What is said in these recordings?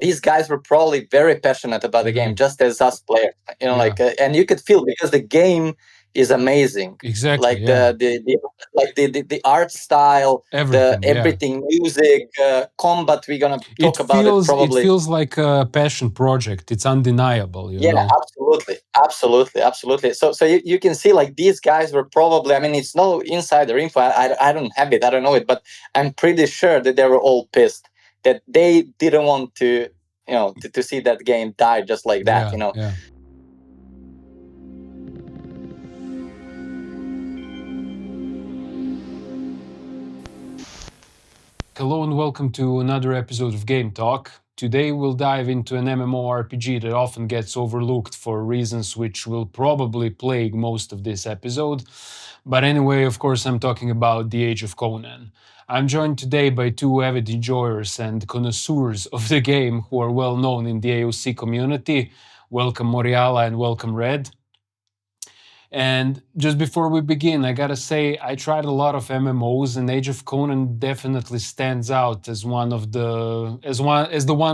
these guys were probably very passionate about the game, just as us players. And you could feel because the game is amazing. Exactly. Like the art style, everything, music, combat. We're gonna talk about it probably. It feels like a passion project. It's undeniable. You know? Absolutely. So you can see like these guys were probably. I mean, it's no insider info. I don't have it. I don't know it, but I'm pretty sure that they were all pissed that they didn't want to, to see that game die just like that. Yeah. Hello and welcome to another episode of Game Talk. Today we'll dive into an MMORPG that often gets overlooked for reasons which will probably plague most of this episode. But anyway, of course, I'm talking about the Age of Conan. I'm joined today by two avid enjoyers and connoisseurs of the game who are well known in the AOC community. Welcome Moriala and welcome Red. And just before we begin, I gotta say, I tried a lot of MMOs, and Age of Conan definitely stands out as the one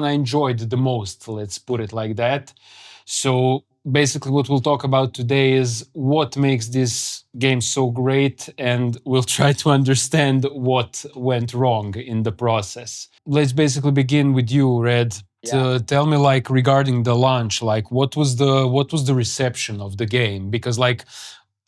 I enjoyed the most. Let's put it like that. So basically, what we'll talk about today is what makes this game so great, and we'll try to understand what went wrong in the process. Let's basically begin with you, Red. Tell me, like, regarding the launch, like what was the reception of the game? Because like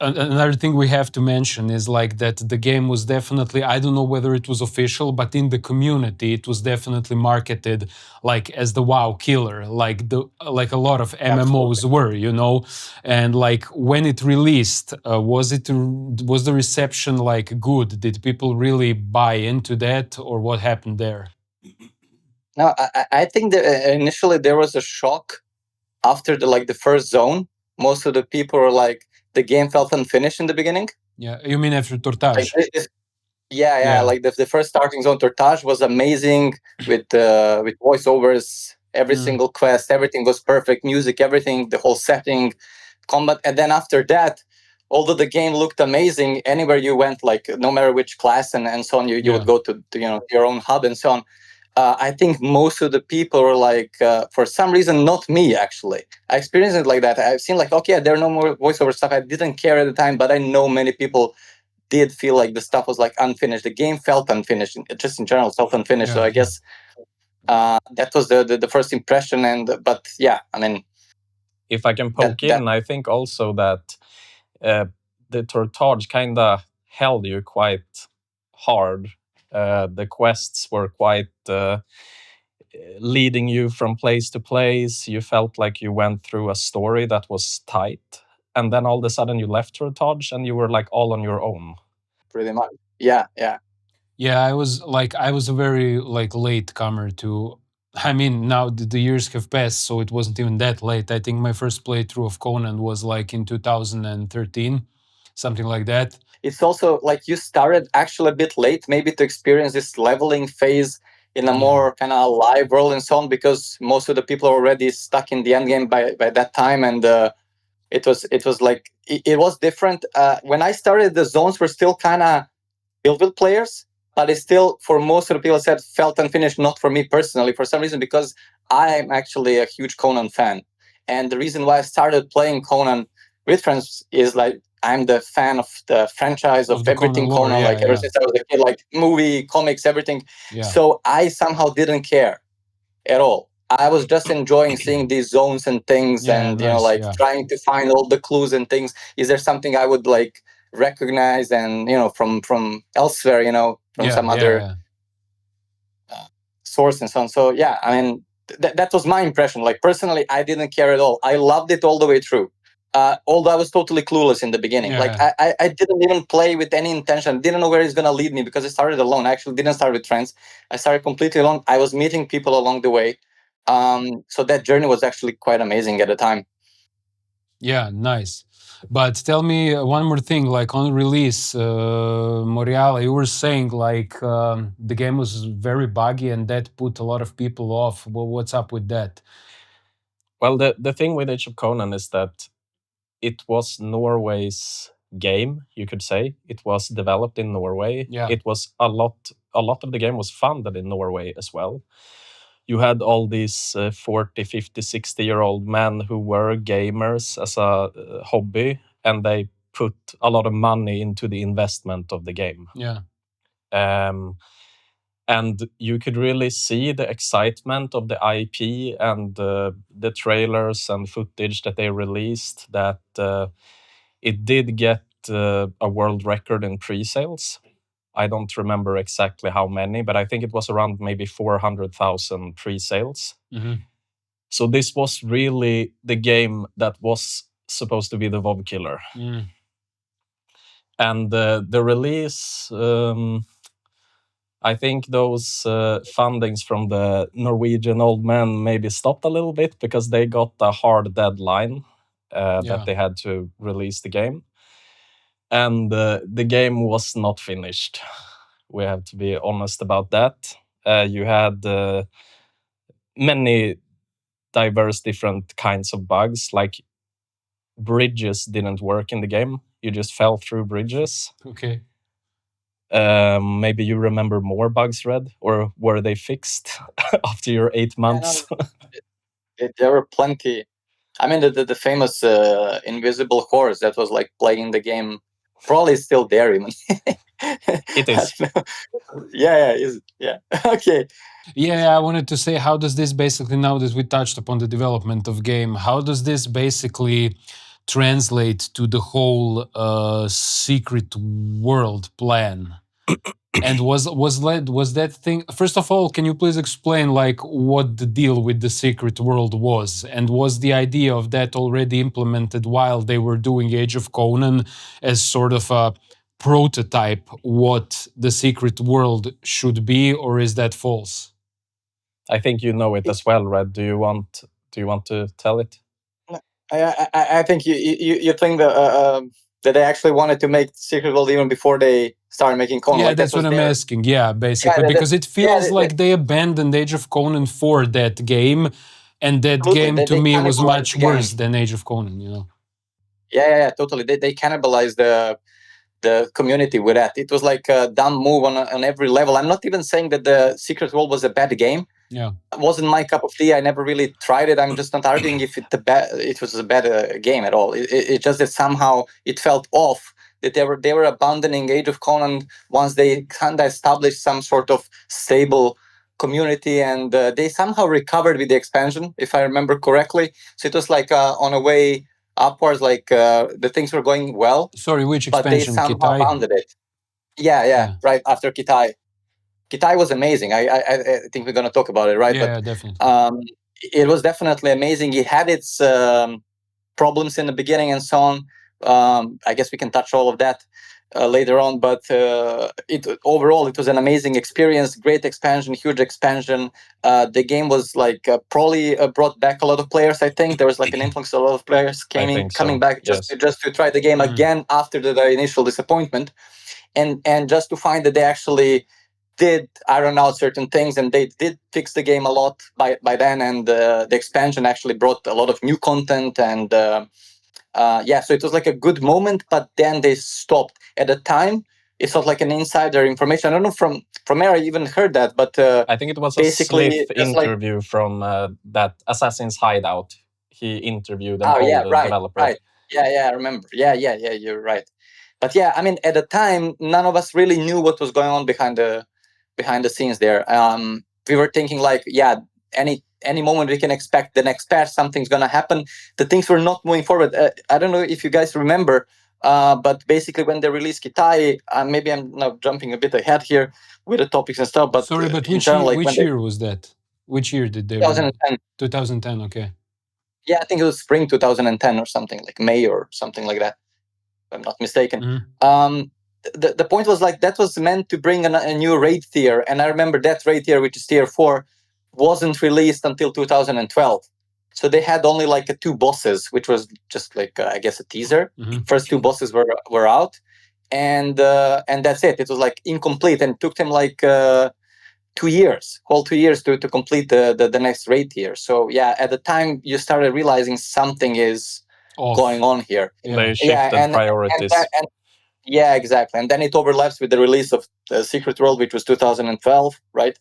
another thing we have to mention is like that the game was definitely, I don't know whether it was official, but in the community it was definitely marketed like as the WoW killer, like a lot of MMOs were, and like when it released, was the reception like good? Did people really buy into that, or what happened there? No, I think that initially there was a shock after the first zone. Most of the people were like, the game felt unfinished in the beginning. Yeah, you mean after Tortage? Like the first starting zone, Tortage was amazing with voiceovers, every single quest, everything was perfect, music, everything, the whole setting, combat. And then after that, although the game looked amazing, anywhere you went, like no matter which class and so on, you would go to your own hub and so on. I think most of the people were like, for some reason, not me actually. I experienced it like that. I've seen like, okay, there are no more voiceover stuff. I didn't care at the time, but I know many people did feel like the stuff was like unfinished. The game felt unfinished, just in general felt unfinished. So I guess that was the first impression. But yeah, I mean, if I can poke in, I think also that the Tortage kind of held you quite hard. The quests were quite leading you from place to place. You felt like you went through a story that was tight, and then all of a sudden you left Tortage and you were like all on your own. Pretty much, yeah. I was a very like late comer to. I mean, now the years have passed, so it wasn't even that late. I think my first playthrough of Conan was like in 2013, something like that. It's also like you started actually a bit late, maybe to experience this leveling phase in a more kind of live world and so on, because most of the people are already stuck in the end game by that time, and it was like it was different. When I started, the zones were still kind of filled with players, but it's still, for most of the people said, felt unfinished. Not for me personally, for some reason, because I'm actually a huge Conan fan, and the reason why I started playing Conan with friends is like, I'm the fan of the franchise, of everything Conan, like ever since I was a kid, like movie, comics, everything. So I somehow didn't care at all. I was just enjoying seeing these zones and things, trying to find all the clues and things. Is there something I would like recognize and from elsewhere, from some other source and so on. So yeah, I mean that was my impression. Like personally, I didn't care at all. I loved it all the way through. Although I was totally clueless in the beginning. Like I didn't even play with any intention. Didn't know where it's gonna lead me because I started alone. I actually didn't start with friends. I started completely alone. I was meeting people along the way. So that journey was actually quite amazing at the time. Yeah, nice. But tell me one more thing, like on release, Moriala, you were saying like the game was very buggy and that put a lot of people off. Well, what's up with that? Well, the thing with Age of Conan is that it was Norway's game, you could say. It was developed in Norway. Yeah. It was a lot of the game was funded in Norway as well. you had all these 40, 50, 60-year-old men who were gamers as a hobby, and they put a lot of money into the investment of the game. Yeah. And you could really see the excitement of the IP and the trailers and footage that they released, that it did get a world record in pre-sales. I don't remember exactly how many, but I think it was around maybe 400,000 pre-sales. Mm-hmm. So this was really the game that was supposed to be the WoW killer. Mm. And the release, I think those fundings from the Norwegian old men maybe stopped a little bit because they got a hard deadline that they had to release the game. And the game was not finished. We have to be honest about that. You had many diverse different kinds of bugs, like bridges didn't work in the game. You just fell through bridges. Okay. Maybe you remember more bugs, Red, or were they fixed after your 8 months? There were plenty. I mean, the famous invisible horse that was like playing the game probably is still there even. It is. Yeah. Okay. Yeah, I wanted to say, how does this basically, now that we touched upon the development of game, how does this basically translate to the whole secret world plan? And was that thing, first of all, can you please explain like what the deal with the secret world was, and was the idea of that already implemented while they were doing Age of Conan as sort of a prototype what the secret world should be, or is that false? I think you know it as well, Red. Do you want to tell it? I think you think that they actually wanted to make Secret World even before they started making Conan. Yeah, like, that's what I'm asking. Yeah, basically, because it feels like they abandoned Age of Conan for that game, and that game to me was much worse than Age of Conan. You know. Yeah, totally. They cannibalized the community with that. It was like a dumb move on every level. I'm not even saying that the Secret World was a bad game. Yeah, it wasn't my cup of tea. I never really tried it. I'm just not arguing if it was a bad game at all. It just that somehow it felt off. That they were abandoning Age of Conan once they kind of established some sort of stable community, and they somehow recovered with the expansion, if I remember correctly. So it was like on a way upwards, like the things were going well. Sorry, which expansion? But they somehow abounded it. Yeah, right after Kitai. Kitai was amazing. I think we're going to talk about it, right? Yeah, definitely. It was definitely amazing. It had its problems in the beginning and so on. I guess we can touch all of that later on. But overall, it was an amazing experience. Great expansion, huge expansion. The game was like probably brought back a lot of players. I think there was like an influx of a lot of players coming back just to try the game again after the initial disappointment, and just to find that they actually did iron out certain things, and they did fix the game a lot by then, and the expansion actually brought a lot of new content, and so it was like a good moment, but then they stopped. At the time, it's not like an insider information. I don't know from where I even heard that, but I think it was basically a interview from that Assassin's Hideout. He interviewed an old developer. Right. Yeah, I remember. Yeah, you're right. But yeah, I mean, at the time, none of us really knew what was going on behind the scenes there. We were thinking like, any moment we can expect the next patch, something's gonna happen. The things were not moving forward. I don't know if you guys remember, but basically when they released Kitai, maybe I'm now jumping a bit ahead here with the topics and stuff. But sorry, but which year was that? Which year did they? 2010. 2010. Okay. Yeah, I think it was spring 2010 or something, like May or something like that, if I'm not mistaken. Mm-hmm. The point was like that was meant to bring a new raid tier, and I remember that raid tier, which is tier 4, wasn't released until 2012. So they had only like 2 bosses, which was just like I guess a teaser. Mm-hmm. First 2 bosses were out, and that's it. It was like incomplete, and it took them like 2 years, whole 2 years to complete the next raid tier. So yeah, at the time you started realizing something is going on here. They shifted priorities. Yeah, exactly. And then it overlaps with the release of the Secret World, which was 2012, right?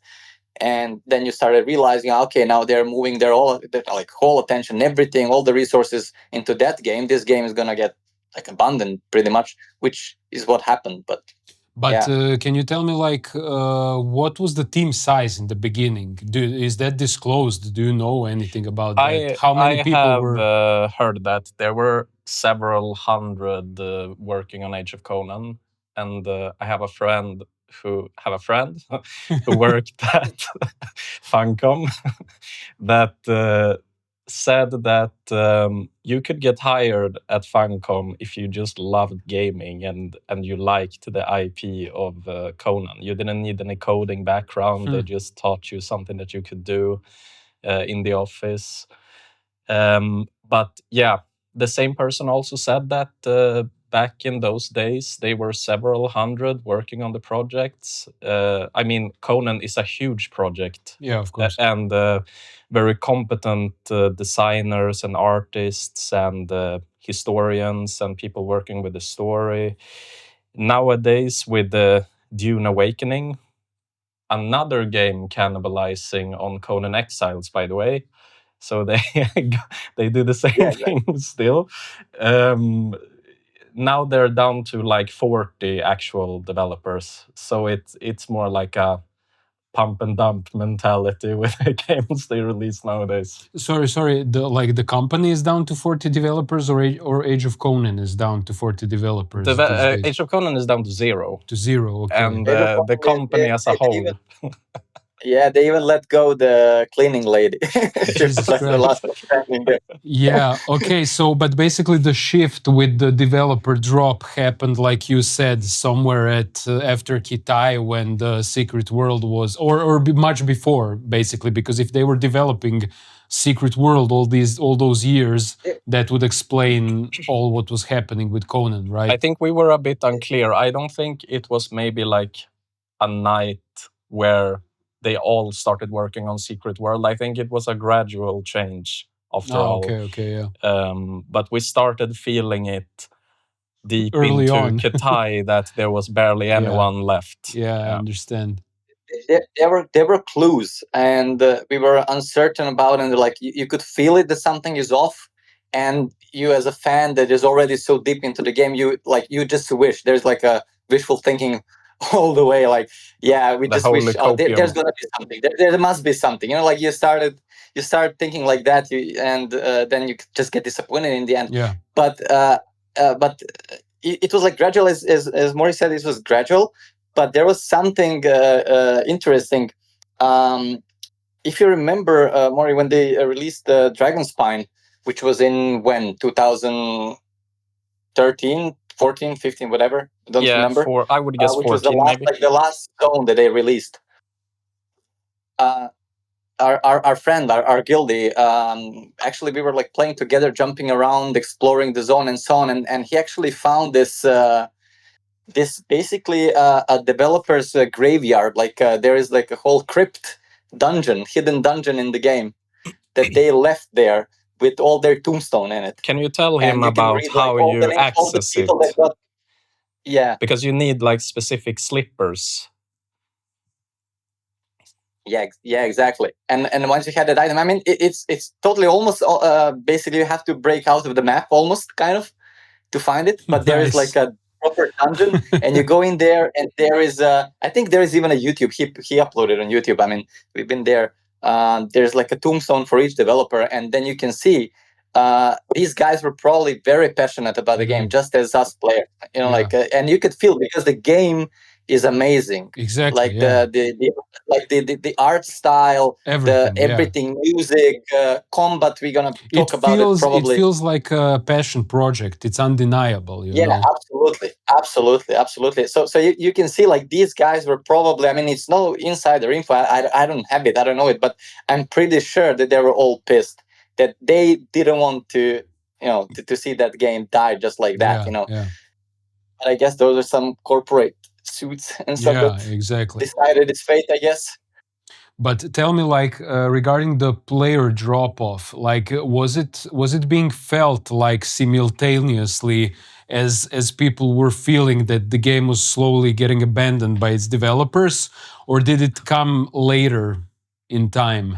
and then you started realizing, okay, now they're moving their like whole attention, everything, all the resources into that game. This game is gonna get like abandoned pretty much, which is what happened. But But yeah. can you tell me, like, what was the team size in the beginning? Is that disclosed? Do you know anything about that? How many I people have were? heard that there were several hundred working on Age of Conan, and I have a friend who who worked at Funcom that said that you could get hired at Funcom if you just loved gaming and you liked the IP of Conan. You didn't need any coding background. They just taught you something that you could do in the office. But yeah, the same person also said that back in those days, they were several hundred working on the projects. I mean, Conan is a huge project. Yeah, of course. And very competent designers and artists and historians and people working with the story. Nowadays, with the Dune Awakening, another game cannibalizing on Conan Exiles, by the way. So they they do the same Yeah, thing still. Now they're down to like 40 actual developers. So it's more like a pump and dump mentality with the games they release nowadays. Sorry. The company is down to 40 developers, or Age of Conan is down to 40 developers these days? Age of Conan is down to 0. To 0. Okay. And the company as a whole. Yeah, they even let go the cleaning lady. Jesus That's the Christ. last standing there. Yeah. Okay. So, but basically, the shift with the developer drop happened, like you said, somewhere at after Kitai, when the Secret World was, or much before, basically, because if they were developing Secret World all those years, that would explain all what was happening with Conan, right? I think we were a bit unclear. I don't think it was maybe like a night where they all started working on Secret World. I think it was a gradual change after all. Okay, yeah. But we started feeling it deep Early into on. Kitai that there was barely anyone left. Yeah, I understand. There were clues, and we were uncertain about, and like you could feel it that something is off. And you, as a fan that is already so deep into the game, you just wish there's like a wishful thinking all the way. Like, yeah, we The just wish holy there's copium. gonna be something. There must be something. Like you start thinking like that, and then you just get disappointed in the end. Yeah. But it was like gradual, as Maury said, it was gradual. But there was something interesting. If you remember, Maury, when they released the Dragon Spine, which was in when 2013, 14, 15, whatever. I don't remember. I would guess which was 14 maybe. the last zone that they released. Our friend, our guildie, actually we were like playing together, jumping around, exploring the zone and so on, and he actually found this basically a developer's graveyard. Like there is like a whole crypt hidden dungeon in the game that they left there with all their tombstone in it. Can you tell him about how you access it? Yeah, because you need like specific slippers. Yeah, exactly. And once you had that item, I mean, it's totally almost basically you have to break out of the map almost, kind of, to find it. But there is like a proper dungeon, and you go in there, and there is I think there is even a YouTube. He uploaded on YouTube. I mean, we've been there. There's like a tombstone for each developer, and then you can see these guys were probably very passionate about the game, just as us players. Like, and you could feel, because the game is amazing. Exactly. Like the art style, everything, music, combat. We're gonna talk about it probably. It feels like a passion project. It's undeniable. You know? Absolutely. So you can see, like, these guys were probably. I mean, it's no insider info. I don't have it. I don't know it, but I'm pretty sure that they were all pissed that they didn't want to, to see that game die just like that. Yeah. But I guess those are some corporate suits and stuff that exactly decided its fate, I guess. But tell me, like, regarding the player drop off, like, was it being felt like simultaneously as people were feeling that the game was slowly getting abandoned by its developers, or did it come later in time.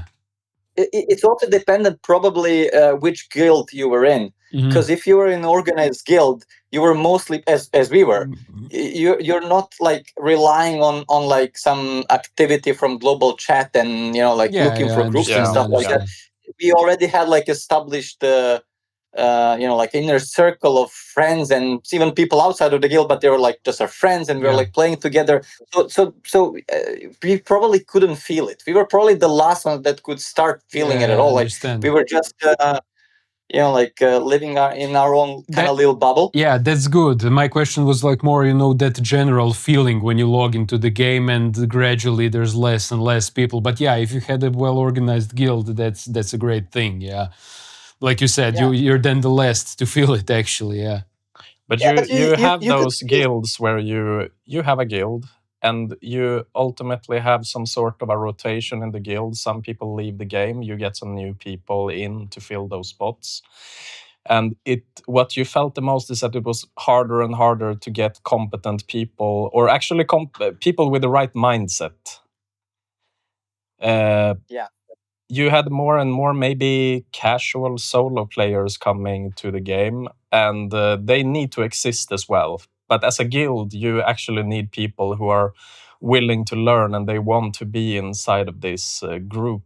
It's also dependent probably which guild you were in, because if you were in an organized guild, you were mostly as we were, you're not like relying on like some activity from global chat and like Yeah, looking I for groups and understand. I stuff like that. understand. We already had like established like inner circle of friends and even people outside of the guild, but they were like just our friends, and we were Yeah. like playing together. So we probably couldn't feel it. We were probably the last ones that could start feeling it Yeah, at I all. Like understand. we were just living in our own kind That- of little bubble. Yeah, that's good. My question was like more, that general feeling when you log into the game and gradually there's less and less people. But yeah, if you had a well-organized guild, that's a great thing. Yeah, like you said, Yeah. you're then the last to feel it actually. Yeah. But Yeah, you but have you could those guilds where you have a guild and you ultimately have some sort of a rotation in the guild. Some people leave the game, you get some new people in to fill those spots. And what you felt the most is that it was harder and harder to get competent people, or actually people with the right mindset. Yeah. You had more and more maybe casual solo players coming to the game, and they need to exist as well. But as a guild, you actually need people who are willing to learn and they want to be inside of this group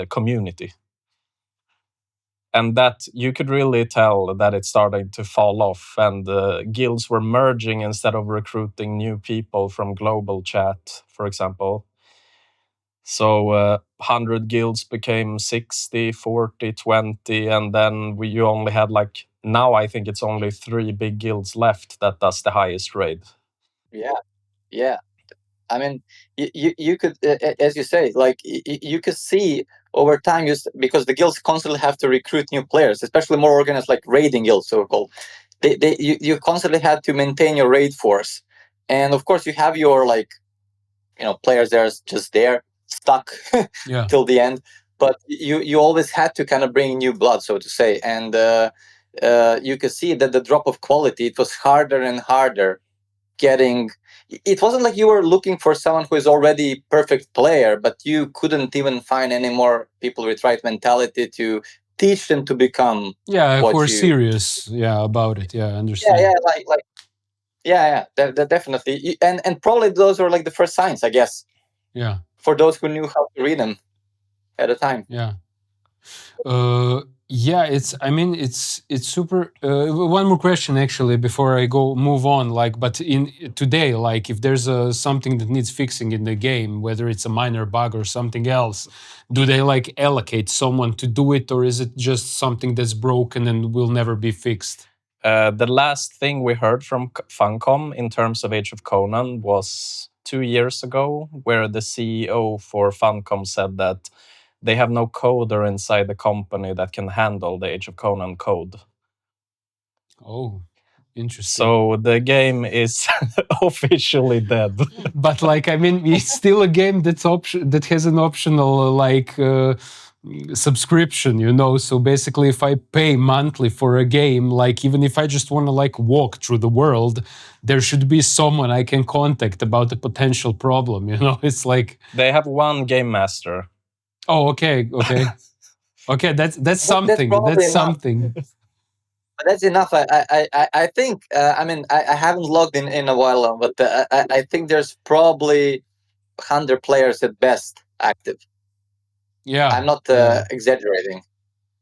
community. And that you could really tell that it's starting to fall off, and guilds were merging instead of recruiting new people from global chat, for example. So 100 guilds became 60, 40, 20, and then you only had like, now I think it's only 3 big guilds left that does the highest raid. Yeah. I mean, you could, as you say, like you could see over time, because the guilds constantly have to recruit new players, especially more organized, like raiding guilds, so called. You constantly had to maintain your raid force, and of course you have your like players there just there stuck Yeah. till the end, but you always had to kind of bring new blood, so to say, and you could see that the drop of quality, it was harder and harder getting. It wasn't like you were looking for someone who is already perfect player, but you couldn't even find any more people with right mentality to teach them to become Yeah, who what are you. serious, about it. Yeah, I Yeah, understand. yeah, like yeah, definitely. And probably those were like the first signs, I guess, Yeah, for those who knew how to read them at the time. yeah. Yeah, it's super. One more question actually before I go move on. Like, but in today, like, if there's something that needs fixing in the game, whether it's a minor bug or something else, do they like allocate someone to do it, or is it just something that's broken and will never be fixed? The last thing we heard from Funcom in terms of Age of Conan was 2 years ago, where the CEO for Funcom said that they have no coder inside the company that can handle the Age of Conan code. Oh, interesting. So the game is officially dead. But like, I mean, it's still a game that has an optional like subscription, so basically if I pay monthly for a game, like even if I just want to like walk through the world, there should be someone I can contact about the potential problem. It's like They have one game master. Oh, okay. Okay, that's something. probably That's enough. something. But that's enough. I think. I mean, I haven't logged in a while, but I think there's probably 100 players at best active. Yeah. I'm not exaggerating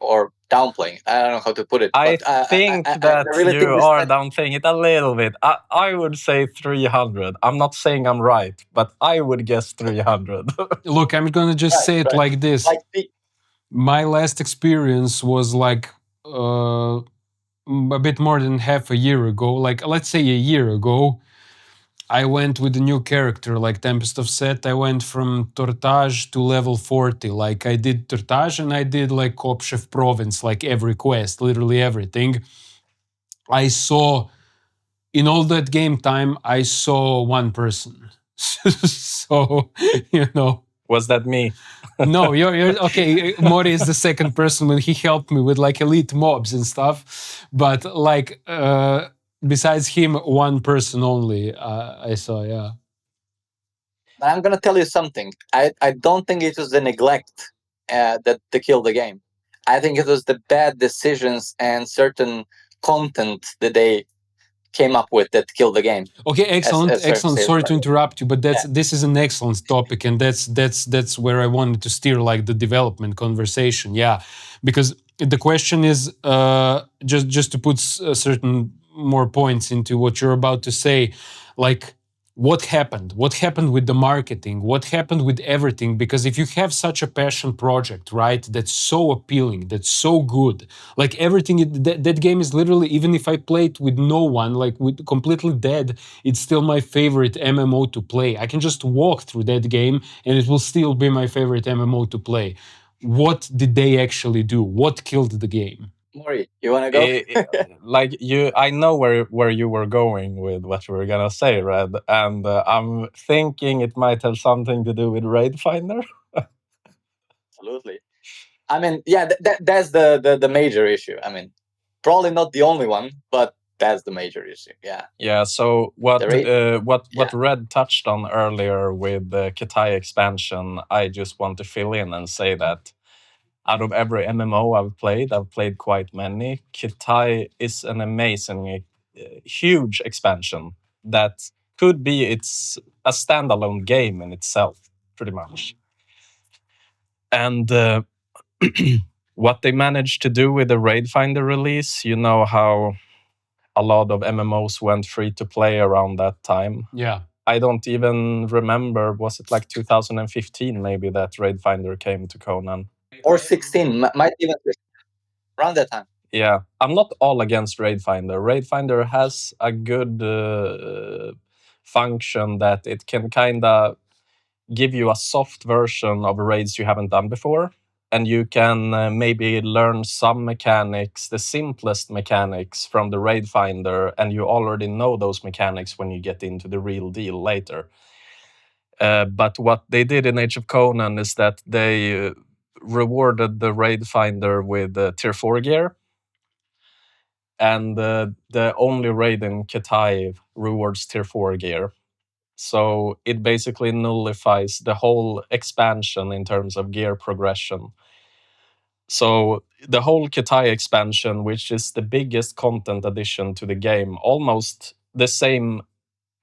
or downplaying. I don't know how to put it. I But think I that really think you this are downplaying it a little bit. I would say 300. I'm not saying I'm right, but I would guess 300. Look, I'm gonna just say it right. like this. Like My last experience was like a bit more than half a year ago. Like, let's say a year ago, I went with a new character, like Tempest of Set. I went from Tortage to level 40. Like, I did Tortage and I did like Kopchev Province, like every quest, literally everything. I saw, in all that game time, I saw one person. So, Was that me? No, you're okay. Mori is the second person when he helped me with like elite mobs and stuff. But like, besides him, one person only I saw. Yeah. I'm gonna tell you something. I don't think it was the neglect that killed the game. I think it was the bad decisions and certain content that they came up with that killed the game. Okay, excellent, As certain excellent. sales. Sorry to interrupt you, but this is an excellent topic, and that's where I wanted to steer like the development conversation. Yeah, because the question is just to put certain more points into what you're about to say, like what happened? What happened with the marketing? What happened with everything? Because if you have such a passion project, right, that's so appealing, that's so good, like everything, that game is literally, even if I play it with no one, like with completely dead, it's still my favorite MMO to play. I can just walk through that game and it will still be my favorite MMO to play. What did they actually do? What killed the game? Maury, you wanna go? Like I know where you were going with what you were gonna say, Red, and I'm thinking it might have something to do with Raid Finder. Absolutely. I mean, yeah, that's the major issue. I mean, probably not the only one, but that's the major issue. Yeah. Yeah. So what The rate. what Red touched on earlier with the Kitai expansion, I just want to fill in and say that out of every MMO I've played quite many. Kitai is an amazing, huge expansion that could be a standalone game in itself, pretty much. And what they managed to do with the Raid Finder release, you know how a lot of MMOs went free to play around that time. Yeah. I don't even remember, was it like 2015 maybe that Raid Finder came to Conan? Or 16, might even around that time. Yeah, I'm not all against Raid Finder. Raid Finder has a good function that it can kind of give you a soft version of raids you haven't done before. And you can maybe learn some mechanics, the simplest mechanics from the Raid Finder, and you already know those mechanics when you get into the real deal later. But what they did in Age of Conan is that they rewarded the Raid Finder with Tier 4 gear. And the only raid in Kitai rewards Tier 4 gear. So it basically nullifies the whole expansion in terms of gear progression. So the whole Kitai expansion, which is the biggest content addition to the game, almost the same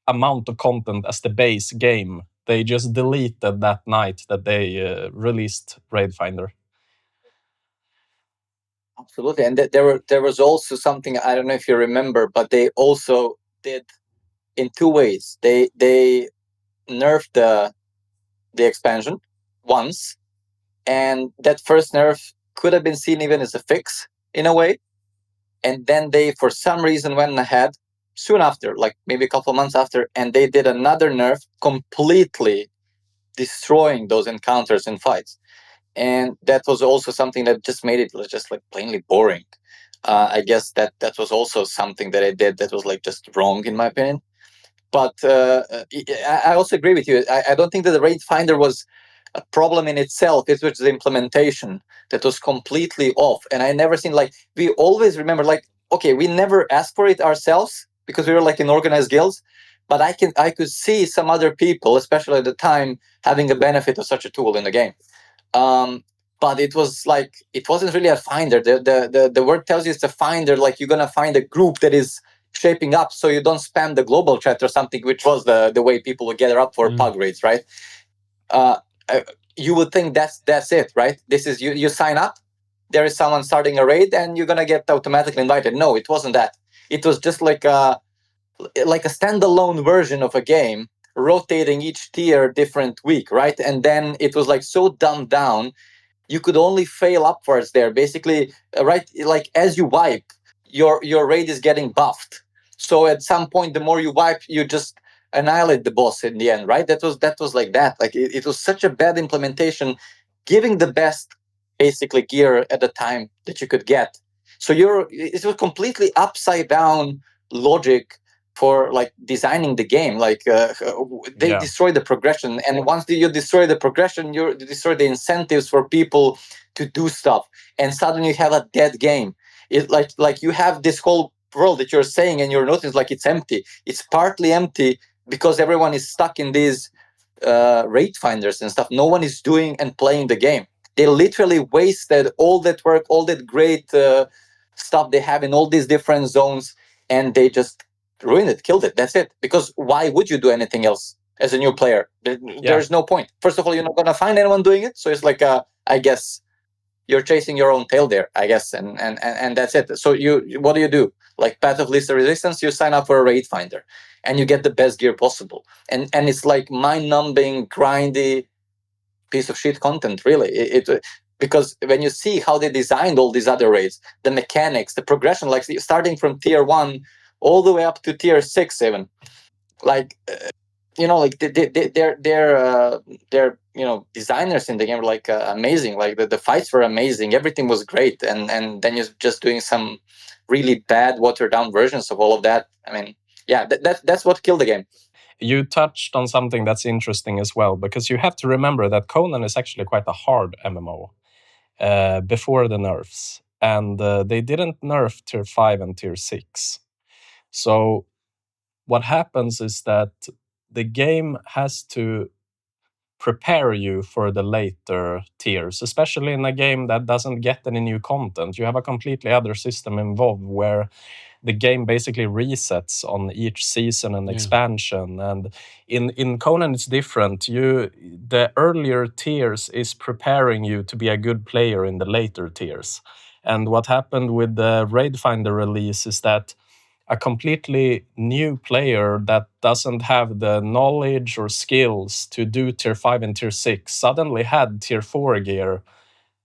amount of content as the base game, they just deleted that night that they released Raid Finder. Absolutely, and there was also something, I don't know if you remember, but they also did in two ways. They nerfed the expansion once, and that first nerf could have been seen even as a fix in a way. And then they, for some reason, went ahead soon after, like maybe a couple of months after, and they did another nerf, completely destroying those encounters and fights. And that was also something that just made it just like plainly boring. I guess that was also something that I did that was like just wrong in my opinion. But I also agree with you. I don't think that the Raid Finder was a problem in itself. It was the implementation that was completely off. And I never seen, like, we always remember, like, okay, we never asked for it ourselves because we were like in organized guilds. But I could see some other people, especially at the time, having a benefit of such a tool in the game. But it was like, it wasn't really a finder. The word tells you it's a finder, like you're gonna find a group that is shaping up so you don't spam the global chat or something, which was the way people would gather up for pug raids, right? You would think that's it, right? This is you sign up, there is someone starting a raid and you're gonna get automatically invited. No, it wasn't that. It was just like a standalone version of a game, rotating each tier different week, right? And then it was like so dumbed down, you could only fail upwards there. Basically, right? Like as you wipe, your raid is getting buffed. So at some point, the more you wipe, you just annihilate the boss in the end, right? That was like that. Like it was such a bad implementation, giving the best basically gear at the time that you could get. So it was completely upside down logic for like designing the game. Like they destroy the progression, and once you destroy the progression, you destroy the incentives for people to do stuff, and suddenly you have a dead game. It like you have this whole world that you're saying, and you're noticing like it's empty. It's partly empty because everyone is stuck in these rate finders and stuff. No one is doing and playing the game. They literally wasted all that work, all that great stuff they have in all these different zones, and they just ruined it, killed it. That's it. Because why would you do anything else as a new player? There's no point. First of all, you're not gonna find anyone doing it, so it's like I guess you're chasing your own tail there, I guess, and that's it. So what do? Like Path of Least Resistance, you sign up for a raid finder, and you get the best gear possible, and it's like mind-numbing, grindy piece of shit content, really. Because when you see how they designed all these other raids, the mechanics, the progression, like starting from tier 1 all the way up to tier 6 even, like like their designers in the game were like amazing. Like the fights were amazing, everything was great, and then you're just doing some really bad watered down versions of all of that. I mean, yeah, that's what killed the game. You touched on something that's interesting as well, because you have to remember that Conan is actually quite a hard MMO before the nerfs, and they didn't nerf tier 5 and tier 6. So what happens is that the game has to prepare you for the later tiers, especially in a game that doesn't get any new content. You have a completely other system involved where the game basically resets on each season and expansion. And in Conan it's different. The earlier tiers is preparing you to be a good player in the later tiers. And what happened with the Raid Finder release is that a completely new player that doesn't have the knowledge or skills to do tier 5 and tier 6 suddenly had tier 4 gear,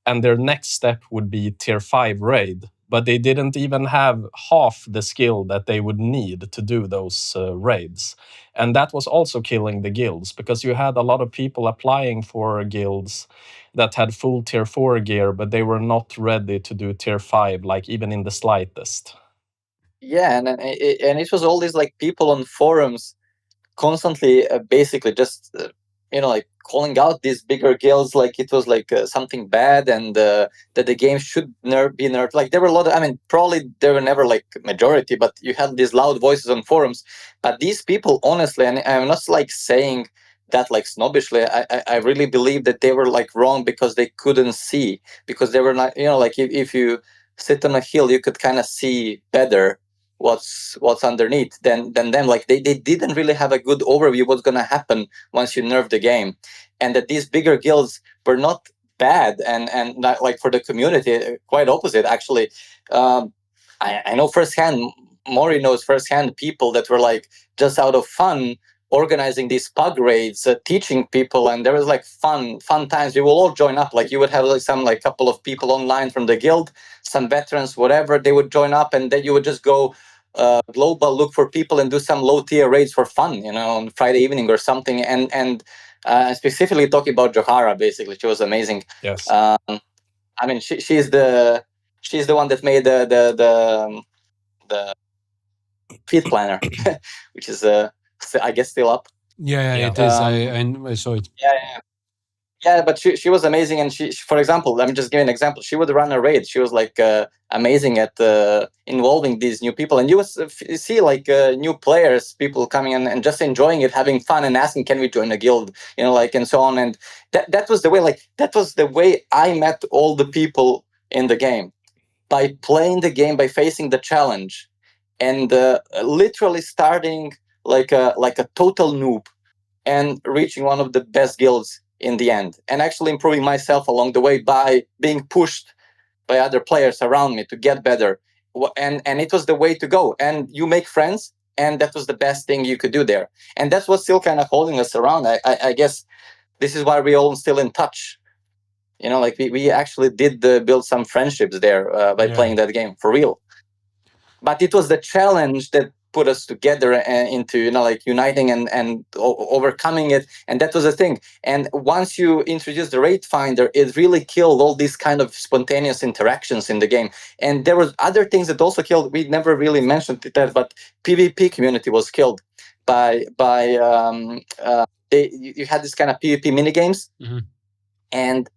and their next step would be tier 5 raid. But they didn't even have half the skill that they would need to do those raids. And that was also killing the guilds, because you had a lot of people applying for guilds that had full tier 4 gear, but they were not ready to do tier 5, like even in the slightest. Yeah, and it was all these like people on forums constantly basically just like calling out these bigger guilds like it was like something bad, and that the game should be nerfed. Like there were a lot of, I mean, probably there were never like majority, but you had these loud voices on forums. But these people, honestly, and I'm not like saying that like snobbishly, I really believe that they were like wrong because they couldn't see, because they were not, like if you sit on a hill you could kind of see better what's underneath than them. Like they didn't really have a good overview what's going to happen once you nerf the game, and that these bigger guilds were not bad, and not, like, for the community, quite opposite actually. I know firsthand, Mori knows firsthand people that were like just out of fun organizing these pug raids, teaching people, and there was like fun times. We will all join up. Like you would have like some like couple of people online from the guild, some veterans, whatever. They would join up, and then you would just go global, look for people, and do some low tier raids for fun, on Friday evening or something. And specifically talking about Johara, basically, she was amazing. Yes. I mean, she's the one that made the feed planner, which is I guess still up. Yeah, it is. I saw it. Yeah, but she was amazing, and she, for example, let me just give you an example. She would run a raid. She was like amazing at involving these new people, and you would see like new players, people coming in and just enjoying it, having fun, and asking, "Can we join a guild?" Like, and so on. And that was the way. Like that was the way I met all the people in the game, by playing the game, by facing the challenge, and literally starting like a total noob and reaching one of the best guilds in the end, and actually improving myself along the way by being pushed by other players around me to get better. And it was the way to go, and you make friends, and that was the best thing you could do there. And that's what's still kind of holding us around. I guess this is why we're all still in touch. Like we actually did build some friendships there by playing that game for real. But it was the challenge that put us together into like uniting and overcoming it, and that was the thing. And once you introduce the rate finder, it really killed all these kind of spontaneous interactions in the game. And there was other things that also killed. We never really mentioned that, but PvP community was killed by you had this kind of PvP mini games. Mm-hmm. And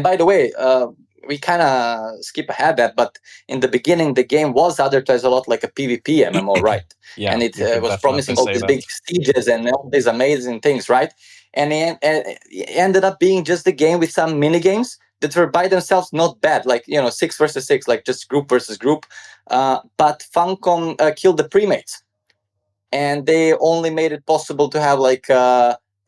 by the way, we kind of skip ahead that, but in the beginning, the game was advertised a lot like a PvP MMO, right? Yeah, and it was promising all these big stages and all these amazing things, right? and it ended up being just a game with some mini games that were by themselves not bad, like 6 versus 6, like just group versus group. But Funcom killed the premates, and they only made it possible to have like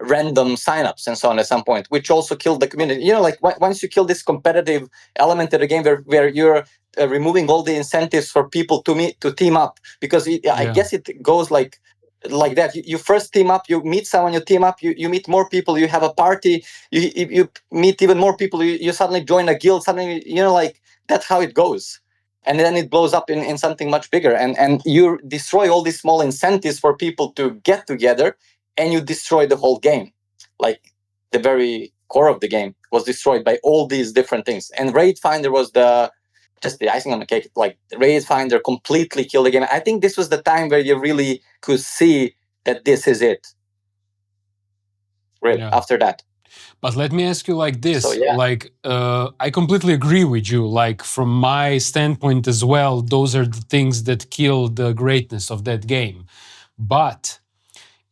random signups and so on at some point, which also killed the community. Like once you kill this competitive element of the game where you're removing all the incentives for people to team up, because I guess it goes like that. You first team up, you meet someone, you team up, you meet more people, you have a party, you meet even more people, you suddenly join a guild, suddenly like that's how it goes, and then it blows up in something much bigger, and you destroy all these small incentives for people to get together, and you destroy the whole game. Like the very core of the game was destroyed by all these different things, and Raid Finder was just the icing on the cake. Like Raid Finder completely killed the game. I think this was the time where you really could see that this is it, really, after that. But let me ask you like this, So, yeah. like I completely agree with you. Like from my standpoint as well, those are the things that kill the greatness of that game. But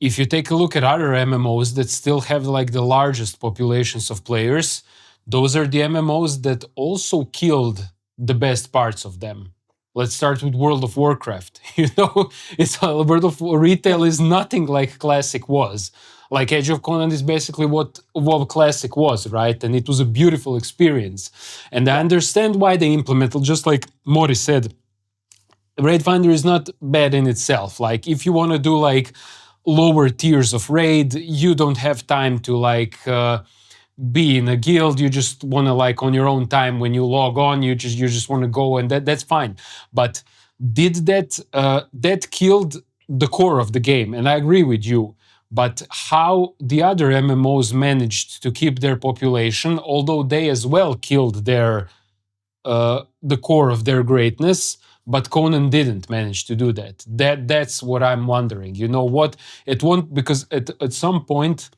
if you take a look at other MMOs that still have like the largest populations of players, those are the MMOs that also killed the best parts of them. Let's start with World of Warcraft. It's World of Retail is nothing like Classic was. Like Age of Conan is basically what WoW Classic was, right? And it was a beautiful experience. And I understand why they implemented, just like Mori said, Raid Finder is not bad in itself. Like if you want to do like lower tiers of raid, you don't have time to like be in a guild. You just want to like on your own time when you log on, you just want to go, and that's fine. But did that killed the core of the game? And I agree with you. But how the other MMOs managed to keep their population, although they as well killed the core of their greatness, but Conan didn't manage to do that. That's what I'm wondering. You know what? It won't, because at some point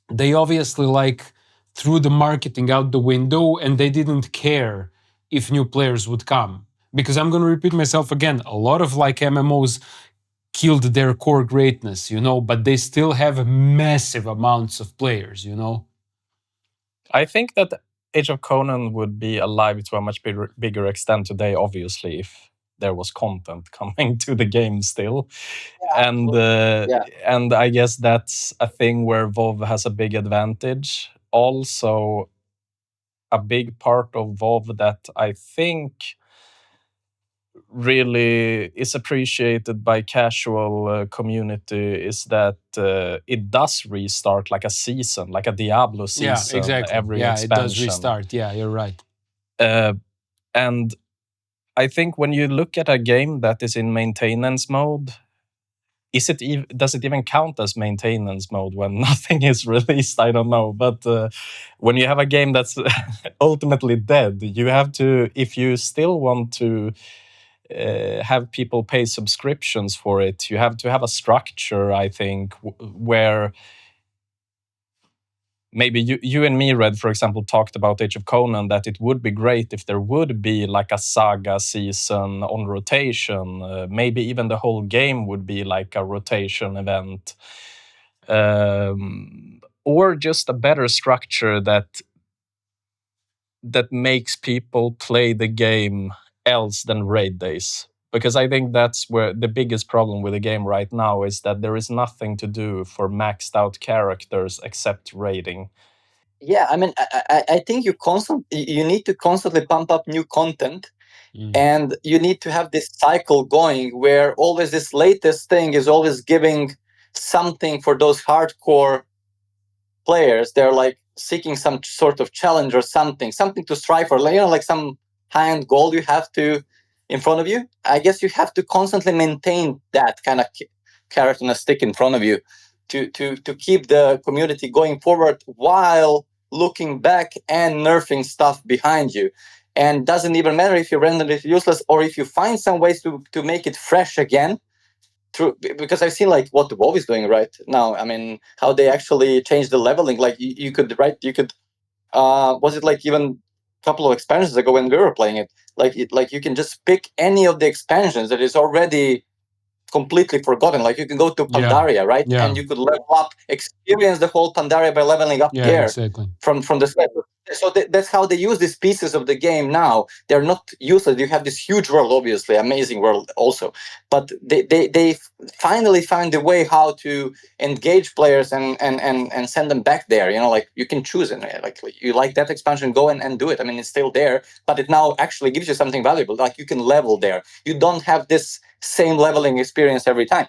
they obviously like threw the marketing out the window and they didn't care if new players would come. Because I'm going to repeat myself again, a lot of like MMOs killed their core greatness, but they still have massive amounts of players, I think that Age of Conan would be alive to a much bigger extent today, obviously, if there was content coming to the game still. Yeah, and I guess that's a thing where WoW has a big advantage. Also, a big part of WoW that I think really is appreciated by casual community is that it does restart like a season, like a Diablo season. Yeah, exactly. Every yeah, expansion. It does restart. Yeah, you're right. And I think when you look at a game that is in maintenance mode, does it even count as maintenance mode when nothing is released? I don't know. But when you have a game that's ultimately dead, you have to, if you still want to have people pay subscriptions for it, you have to have a structure, I think, where maybe you and me, Red, for example, talked about Age of Conan, that it would be great if there would be like a saga season on rotation. Maybe even the whole game would be like a rotation event. Or just a better structure that makes people play the game else than raid days. Because I think that's where the biggest problem with the game right now is that there is nothing to do for maxed out characters except raiding. Yeah, I mean, I think you need to constantly pump up new content, and you need to have this cycle going where always this latest thing is always giving something for those hardcore players. They're like seeking some sort of challenge or something to strive for, like some high-end goal you have to in front of you. I guess you have to constantly maintain that kind of carrot and a stick in front of you to keep the community going forward while looking back and nerfing stuff behind you. And doesn't even matter if you render it useless or if you find some ways to make it fresh again. Because I've seen like what the WoW is doing right now. I mean, how they actually changed the leveling. Like you could was it like even a couple of expansions ago when we were playing it? Like you can just pick any of the expansions that is already completely forgotten. Like you can go to Pandaria, right? Yeah. And you could level up, experience the whole Pandaria by leveling up Yeah, there exactly. from the start. So that's how they use these pieces of the game now. They're not useless. You have this huge world, obviously, amazing world also, but they finally find a way how to engage players and send them back there. You know, like you can choose, and like you like that expansion, go and do it. I mean, it's still there, but it now actually gives you something valuable. Like you can level there. You don't have this same leveling experience every time.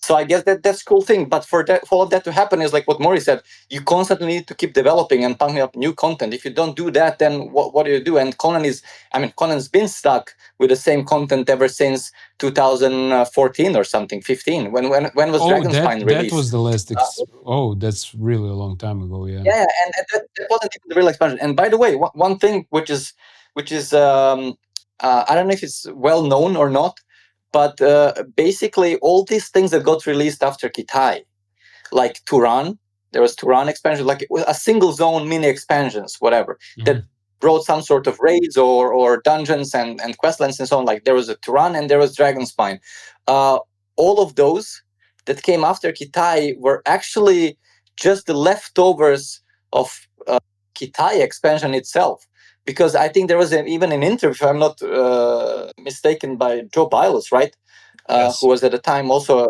So I guess that's cool thing. But for all of that to happen is like what Maury said. You constantly need to keep developing and pumping up new content. If you don't do that, then what do you do? And Conan's been stuck with the same content ever since 2014 or something, 15. When was Dragonspine released? That was the last. That's really a long time ago. Yeah. Yeah, and that wasn't even the real expansion. And by the way, one thing which is I don't know if it's well known or not, but basically all these things that got released after Kitai, like Turan, there was Turan expansion, like a single zone mini expansions, whatever, that brought some sort of raids or dungeons and questlands and so on. Like there was a Turan and there was Dragonspine. All of those that came after Kitai were actually just the leftovers of Kitai expansion itself. Because I think there was even an interview, if I'm not mistaken, by Joe Bylos, right? Yes. Who was at the time also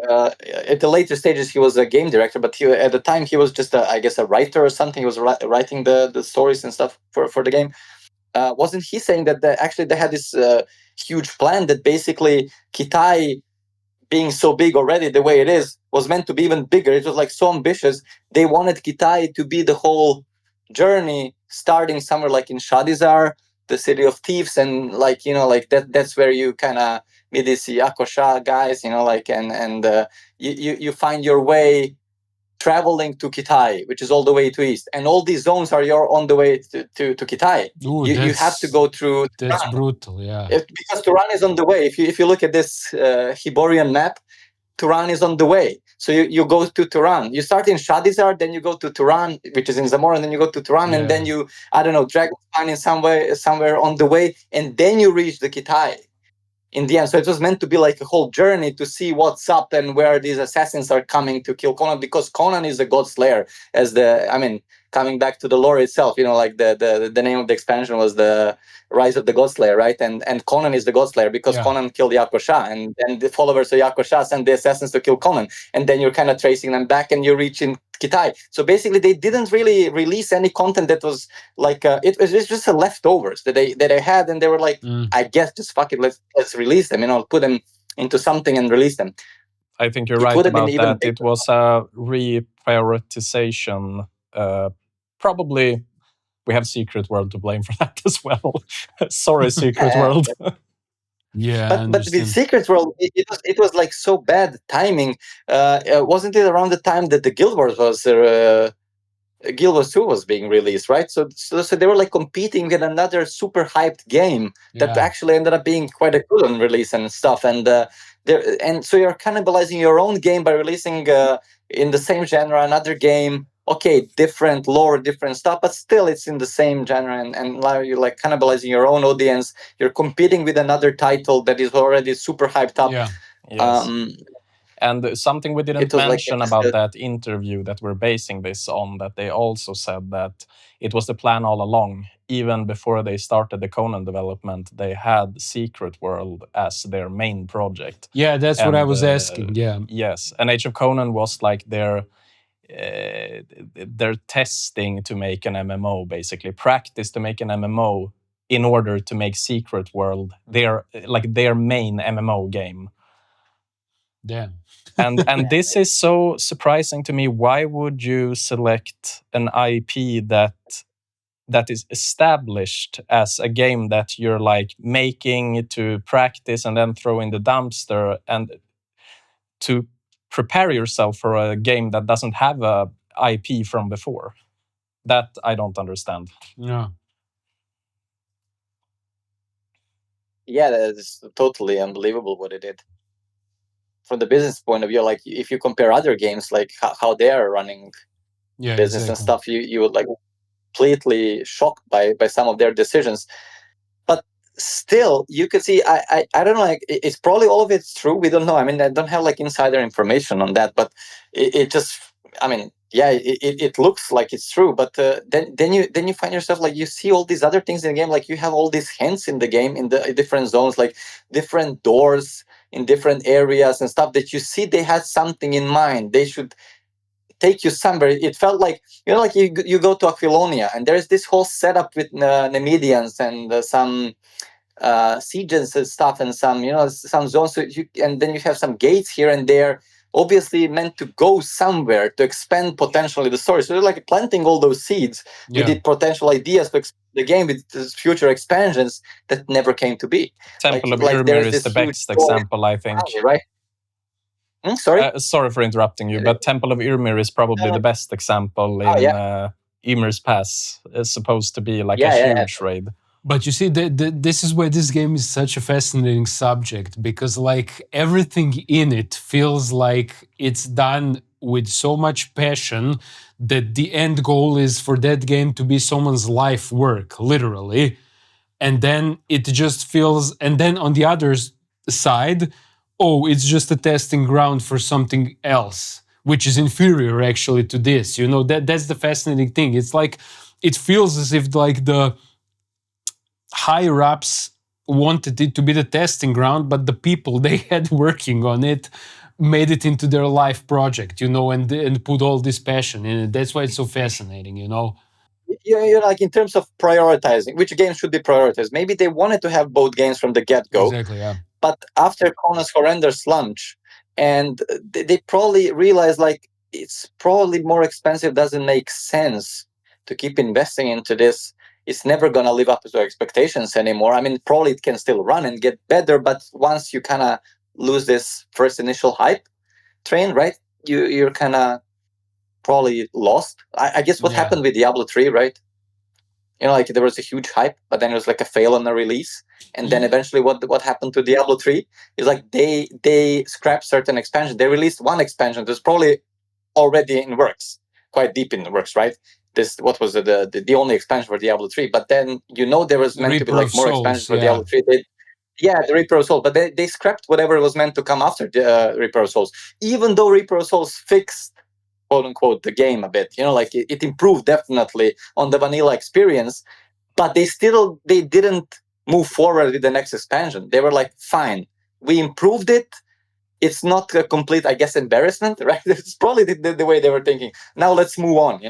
at the later stages he was a game director, but at the time he was just I guess a writer or something. He was writing the stories and stuff for the game. Wasn't he saying that actually they had this huge plan that basically Kitai, being so big already the way it is, was meant to be even bigger. It was like so ambitious. They wanted Kitai to be the whole journey, starting somewhere like in Shadizar, the city of thieves, and like like that's where you kind of meet these Yakosha guys, like and you find your way traveling to Kitai, which is all the way to east, and all these zones are on the way to Kitai. Ooh, You have to go through. That's brutal, yeah. Because Turan is on the way. If you look at this Hyborian map, Turan is on the way. So you go to Turan. You start in Shadizar, then you go to Turan, which is in Zamora, and then you go to Turan, and then you, I don't know, Dragonspine in somewhere on the way, and then you reach the Kitai in the end. So it was meant to be like a whole journey to see what's up and where these assassins are coming to kill Conan, because Conan is a god slayer. Coming back to the lore itself, like the name of the expansion was the Rise of the God Slayer, right? And Conan is the God Slayer because Conan killed Yakosha, and the followers of Yakosha sent the assassins to kill Conan, and then you're kind of tracing them back, and you reach in Kitai. So basically, they didn't really release any content that was like it was just the leftovers that they had, and they were like, I guess just fuck it, let's release them, put them into something and release them. I think you're right about that. It was a reprioritization. Probably we have Secret World to blame for that as well. Sorry, Secret World. Yeah, but with Secret World, it was like so bad timing. Wasn't it around the time that the Guild Wars Guild Wars 2 was being released, right? So they were like competing with another super hyped game that actually ended up being quite a good on release and stuff. And so you're cannibalizing your own game by releasing in the same genre another game. Okay, different lore, different stuff, but still it's in the same genre, and now you're like cannibalizing your own audience. You're competing with another title that is already super hyped up. Yeah. Yes. And something we didn't mention about that interview that we're basing this on, that they also said that it was the plan all along. Even before they started the Conan development, they had Secret World as their main project. Yeah, that's what I was asking. Yeah. Yes, and Age of Conan was like their testing to make an MMO, basically practice to make an MMO in order to make Secret World their main MMO game. Damn. And this is so surprising to me. Why would you select an IP that is established as a game that you're like making to practice and then throw in the dumpster, and to prepare yourself for a game that doesn't have a IP from before? That I don't understand. Yeah. Yeah, that's totally unbelievable what it did. From the business point of view, like if you compare other games, like how they are running business and stuff, you would like completely shocked by some of their decisions. But still you could see, I don't know, like it's probably all of it's true, we don't know. I mean, I don't have like insider information on that, but it just, I mean, yeah, it looks like it's true. But then you find yourself like, you see all these other things in the game, like you have all these hints in the game, in the different zones, like different doors in different areas and stuff, that you see they had something in mind, they should take you somewhere. It felt like, like you go to Aquilonia and there's this whole setup with Nemedians and some sieges and stuff, and some, some zones. So and then you have some gates here and there, obviously meant to go somewhere to expand potentially the story. So they're like planting all those seeds with the potential ideas to expand the game with future expansions that never came to be. Temple of Like there Yrmir is is this the huge best example, I think. right? Sorry? Sorry for interrupting you, but Temple of Yrmir is probably the best example in Ymir's Pass. It's supposed to be like a huge raid. But you see, this is why this game is such a fascinating subject, because like everything in it feels like it's done with so much passion that the end goal is for that game to be someone's life work, literally. And then it just feels, and then on the other side, oh, it's just a testing ground for something else, which is inferior actually to this. That's the fascinating thing. It's like, it feels as if like the higher ups wanted it to be the testing ground, but the people they had working on it made it into their life project, and put all this passion in it. That's why it's so fascinating, Like in terms of prioritizing, which games should be prioritized? Maybe they wanted to have both games from the get-go. Exactly, yeah. But after Conan's horrendous launch, and they probably realized like it's probably more expensive, doesn't make sense to keep investing into this. It's never going to live up to expectations anymore. I mean, probably it can still run and get better, but once you kind of lose this first initial hype train, right, you're kind of probably lost. I guess what happened with Diablo 3, right? Like there was a huge hype, but then it was like a fail on the release. And then eventually what happened to Diablo 3 is like they scrapped certain expansions. They released one expansion that's probably already in works, quite deep in the works, right? This, what was the only expansion for Diablo 3, but then there was meant to be like more expansions for Diablo 3. The Reaper of Souls, but they scrapped whatever was meant to come after the Reaper of Souls, even though Reaper of Souls fixed, quote unquote, the game a bit. Like it improved definitely on the vanilla experience, but they didn't move forward with the next expansion. They were like, fine, we improved it. It's not a complete, I guess, embarrassment, right? It's probably the way they were thinking. Now let's move on,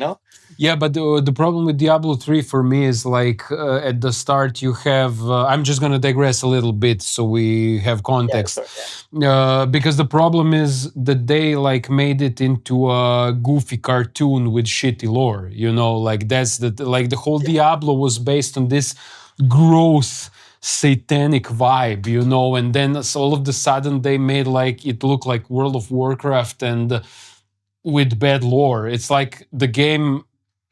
Yeah, but the problem with Diablo 3 for me is like at the start you have, I'm just going to digress a little bit so we have context. Because the problem is that they like made it into a goofy cartoon with shitty lore, like that's the whole Diablo was based on this gross satanic vibe, and then all of the sudden they made like it look like World of Warcraft and with bad lore. It's like the game,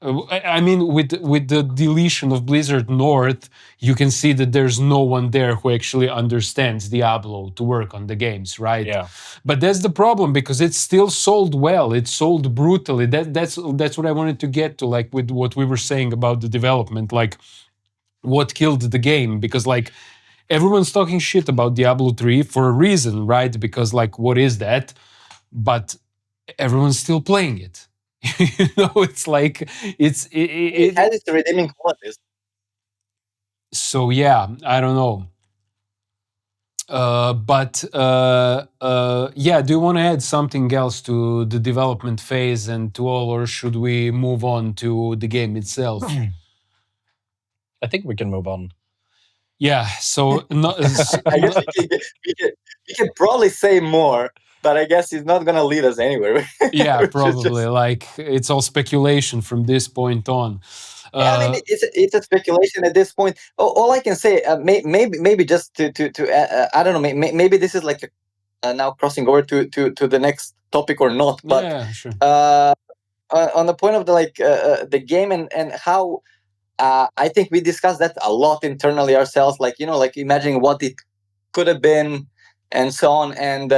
I mean, with the deletion of Blizzard North, you can see that there's no one there who actually understands Diablo to work on the games, right? Yeah. But that's the problem, because it's still sold well. It's sold brutally. That's what I wanted to get to, like with what we were saying about the development, like what killed the game, because like everyone's talking shit about Diablo 3 for a reason, right? Because like, what is that? But everyone's still playing it. It's like it has its redeeming qualities. So yeah, I don't know. Yeah, do you want to add something else to the development phase and to all, or should we move on to the game itself? I think we can move on. Yeah, so I guess we can probably say more, but I guess it's not going to lead us anywhere. Yeah, probably. Like it's all speculation from this point on. I mean, it's a speculation at this point. All I can say, maybe just to I don't know, maybe this is like now crossing over to the next topic or not. But yeah, sure. On the point of the game and how I think we discussed that a lot internally ourselves, like like imagining what it could have been and so on. And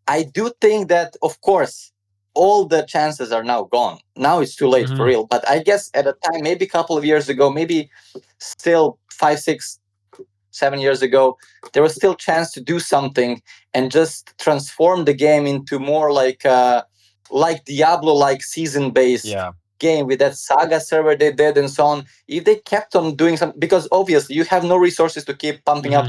I do think that, of course, all the chances are now gone. Now it's too late for real. But I guess at a time, maybe a couple of years ago, maybe still 5, 6, 7 years ago, there was still chance to do something and just transform the game into more like Diablo, like season based Yeah. game with that saga server they did and so on. If they kept on doing something, because obviously you have no resources to keep pumping up,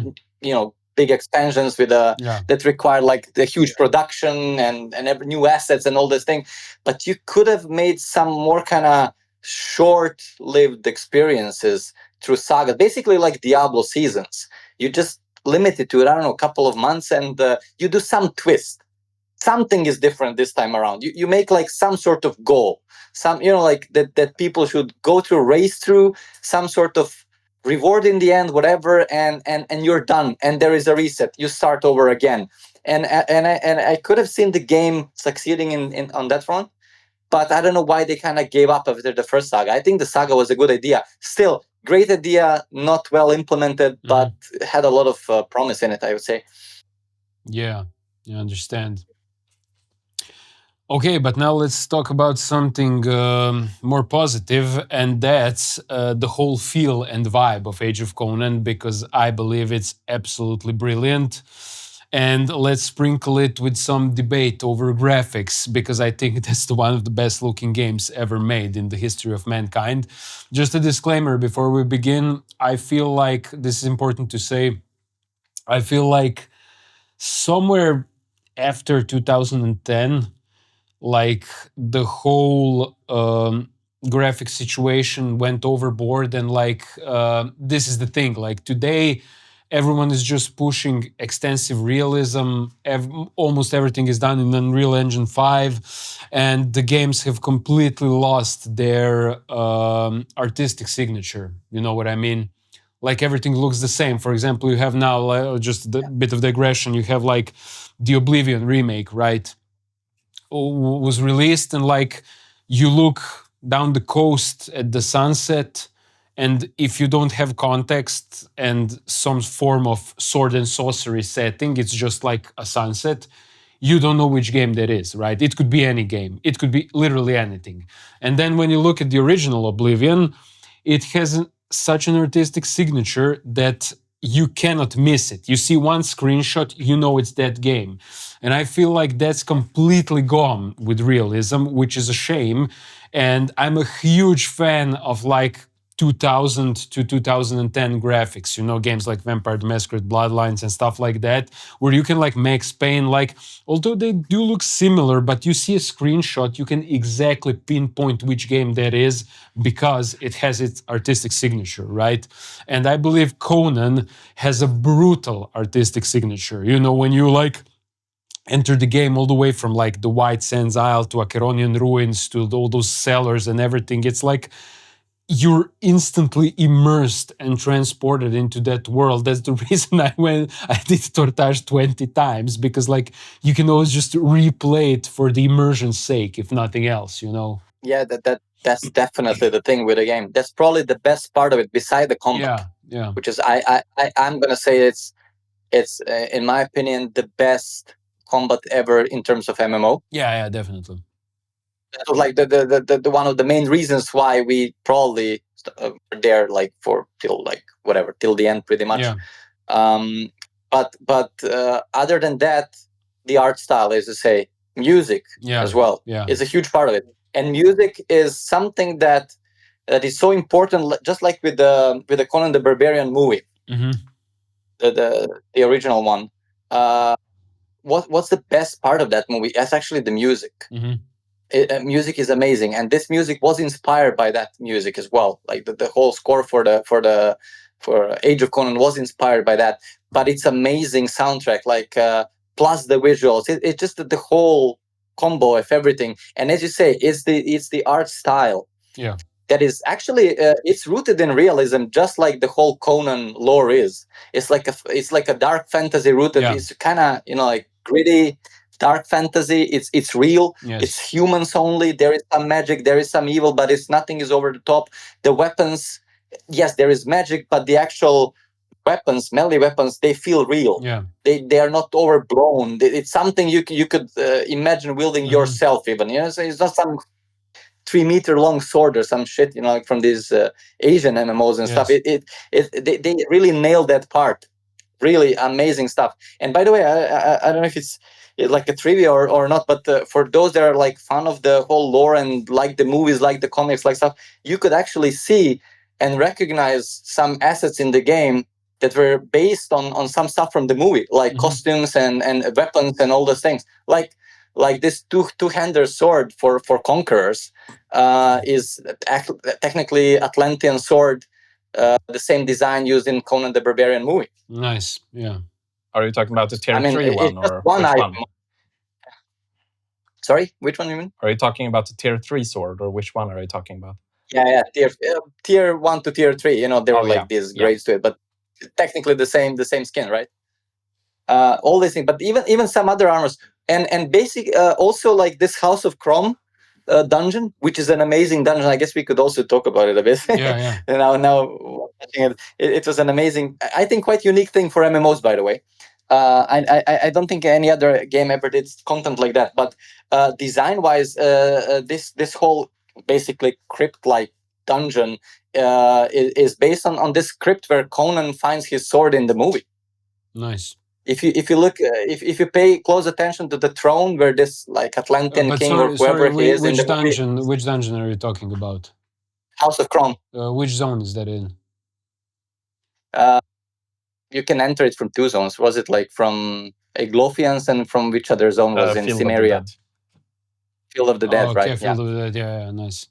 big expansions with that require like the huge production and every new assets and all this thing, but you could have made some more kind of short-lived experiences through saga, basically like Diablo seasons. You just limit it to, I don't know, a couple of months, and you do some twist. Something is different this time around. You make like some sort of goal, some, like that people should go through, race through, some sort of reward in the end, whatever, and you're done, and there is a reset. You start over again, and I could have seen the game succeeding in on that front, but I don't know why they kind of gave up after the first saga. I think the saga was a good idea. Still, great idea, not well implemented, but had a lot of promise in it, I would say. Yeah, I understand. Okay, but now let's talk about something more positive, and that's the whole feel and vibe of Age of Conan, because I believe it's absolutely brilliant. And let's sprinkle it with some debate over graphics, because I think that's one of the best looking games ever made in the history of mankind. Just a disclaimer before we begin, I feel like this is important to say. I feel like somewhere after 2010, like the whole graphic situation went overboard, and this is the thing, like today everyone is just pushing extensive realism. Almost everything is done in Unreal Engine 5, and the games have completely lost their artistic signature. You know what I mean? Like everything looks the same. For example, you have now, just a bit of digression, you have like the Oblivion remake, right? Was released, and like you look down the coast at the sunset, and if you don't have context and some form of sword and sorcery setting, it's just like a sunset. You don't know which game that is, right? It could be any game. It could be literally anything. And then when you look at the original Oblivion, it has such an artistic signature that you cannot miss it. You see one screenshot, you know it's that game. And I feel like that's completely gone with realism, which is a shame. And I'm a huge fan of like 2000 to 2010 graphics, games like Vampire the Masquerade Bloodlines and stuff like that, where you can like Max Payne, like, although they do look similar, but you see a screenshot, you can exactly pinpoint which game that is because it has its artistic signature, right? And I believe Conan has a brutal artistic signature. When you like enter the game all the way from like the White Sands Isle to Acheronian ruins to all those cellars and everything, it's like you're instantly immersed and transported into that world. That's the reason I did Tortage 20 times, because like you can always just replay it for the immersion's sake, if nothing else, Yeah, that's definitely the thing with the game. That's probably the best part of it, beside the combat. Yeah. Which is I'm gonna say it's in my opinion the best combat ever in terms of MMO. Yeah, definitely. That was like the one of the main reasons why we probably were there like for till the end pretty much. Yeah. But other than that, the art style, as you say, music as well, is a huge part of it. And music is something that is so important, just like with the Conan the Barbarian movie, the original one. What's the best part of that movie? That's actually the music. Music is amazing, and this music was inspired by that music as well. Like the whole score for Age of Conan was inspired by that. But it's amazing soundtrack, like plus the visuals. It's just the whole combo of everything. And as you say, it's the art style. Yeah. That is actually it's rooted in realism, just like the whole Conan lore is. It's like a dark fantasy rooted. Yeah. It's kind of like gritty dark fantasy. It's real. Yes. It's humans only. There is some magic, there is some evil, but nothing is over the top. The weapons, yes, there is magic, but the actual weapons, melee weapons, they feel real. Yeah. They are not overblown. It's something you could imagine wielding yourself, even. So it's not some 3-meter long sword or some shit, like from these Asian MMOs and stuff. They really nailed that part. Really amazing stuff. And by the way, I don't know if it's like a trivia or not, but for those that are like fan of the whole lore and like the movies, like the comics, like stuff, you could actually see and recognize some assets in the game that were based on some stuff from the movie, like costumes and weapons and all those things. Like this two-hander sword for conquerors is technically Atlantean sword, the same design used in Conan the Barbarian movie. Nice, yeah. Are you talking about the tier 3 one, or one which item. one? Sorry, which one you mean? Are you talking about the tier 3 sword, or which one are you talking about? Yeah, tier 1 to tier 3. There were these grades to it, but technically the same skin, right? All these things, but even some other armors, and basic also like this House of Chrome dungeon, which is an amazing dungeon. I guess we could also talk about it a bit. Yeah. now watching it was an amazing, I think, quite unique thing for MMOs, by the way. I don't think any other game ever did content like that. But design-wise, this whole basically crypt-like dungeon is based on this crypt where Conan finds his sword in the movie. Nice. If you look, if you pay close attention to the throne where this like Atlantean king or whoever he is in the movie. Which dungeon are you talking about? House of Chrome. Which zone is that in? You can enter it from 2 zones. Was it like from Eglothians, and from which other zone was in Cimmeria? Field of the Dead, right? Okay, Field of the Dead. Yeah, nice.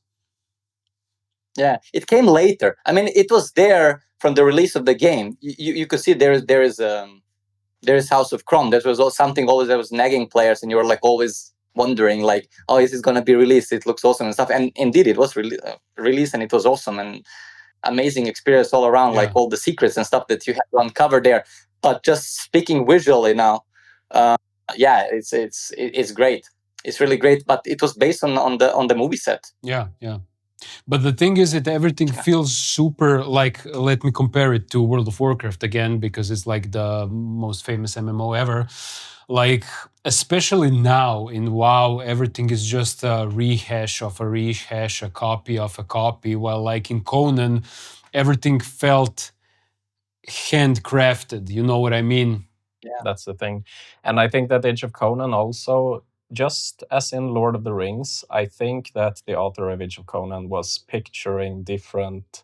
Yeah, it came later. I mean, it was there from the release of the game. You could see there is House of Chrome. That was something always that was nagging players, and you were like always wondering, like, oh, is this going to be released? It looks awesome and stuff. And indeed, it was released, and it was awesome and amazing experience all around. Like all the secrets and stuff that you had to uncover there. But just speaking visually now, it's great. It's really great. But it was based on the movie set. Yeah. But the thing is that everything feels super, like, let me compare it to World of Warcraft again, because it's like the most famous MMO ever. Like, especially now in WoW, everything is just a rehash of a rehash, a copy of a copy, while like in Conan, everything felt handcrafted. You know what I mean? Yeah. That's the thing. And I think that Age of Conan also, just as in Lord of the Rings, I think that the author of Age of Conan was picturing different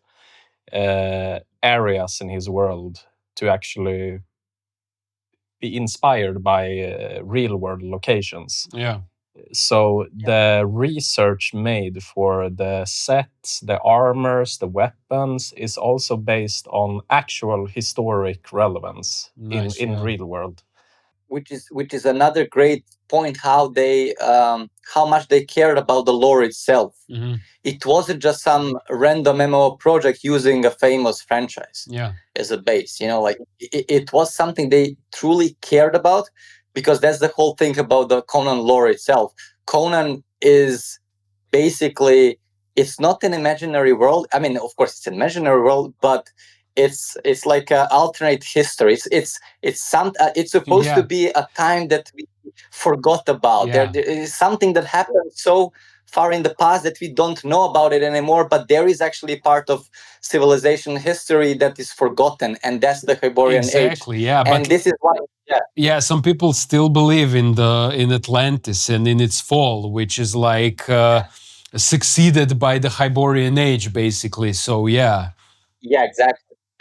areas in his world to actually be inspired by real world locations. Yeah. So the research made for the sets, the armors, the weapons is also based on actual historic relevance in real world. Which is another great point, how much they cared about the lore itself. Mm-hmm. It wasn't just some random MMO project using a famous franchise as a base. Like it was something they truly cared about, because that's the whole thing about the Conan lore itself. Conan is basically, it's not an imaginary world. I mean, of course, it's an imaginary world, but it's like an alternate history. It's supposed to be a time that we forgot about. There is something that happened so far in the past that we don't know about it anymore, but there is actually part of civilization history that is forgotten, and that's the Hyborian Age. Exactly, yeah. And this is why, some people still believe in Atlantis and in its fall, which is like succeeded by the Hyborian Age, basically. So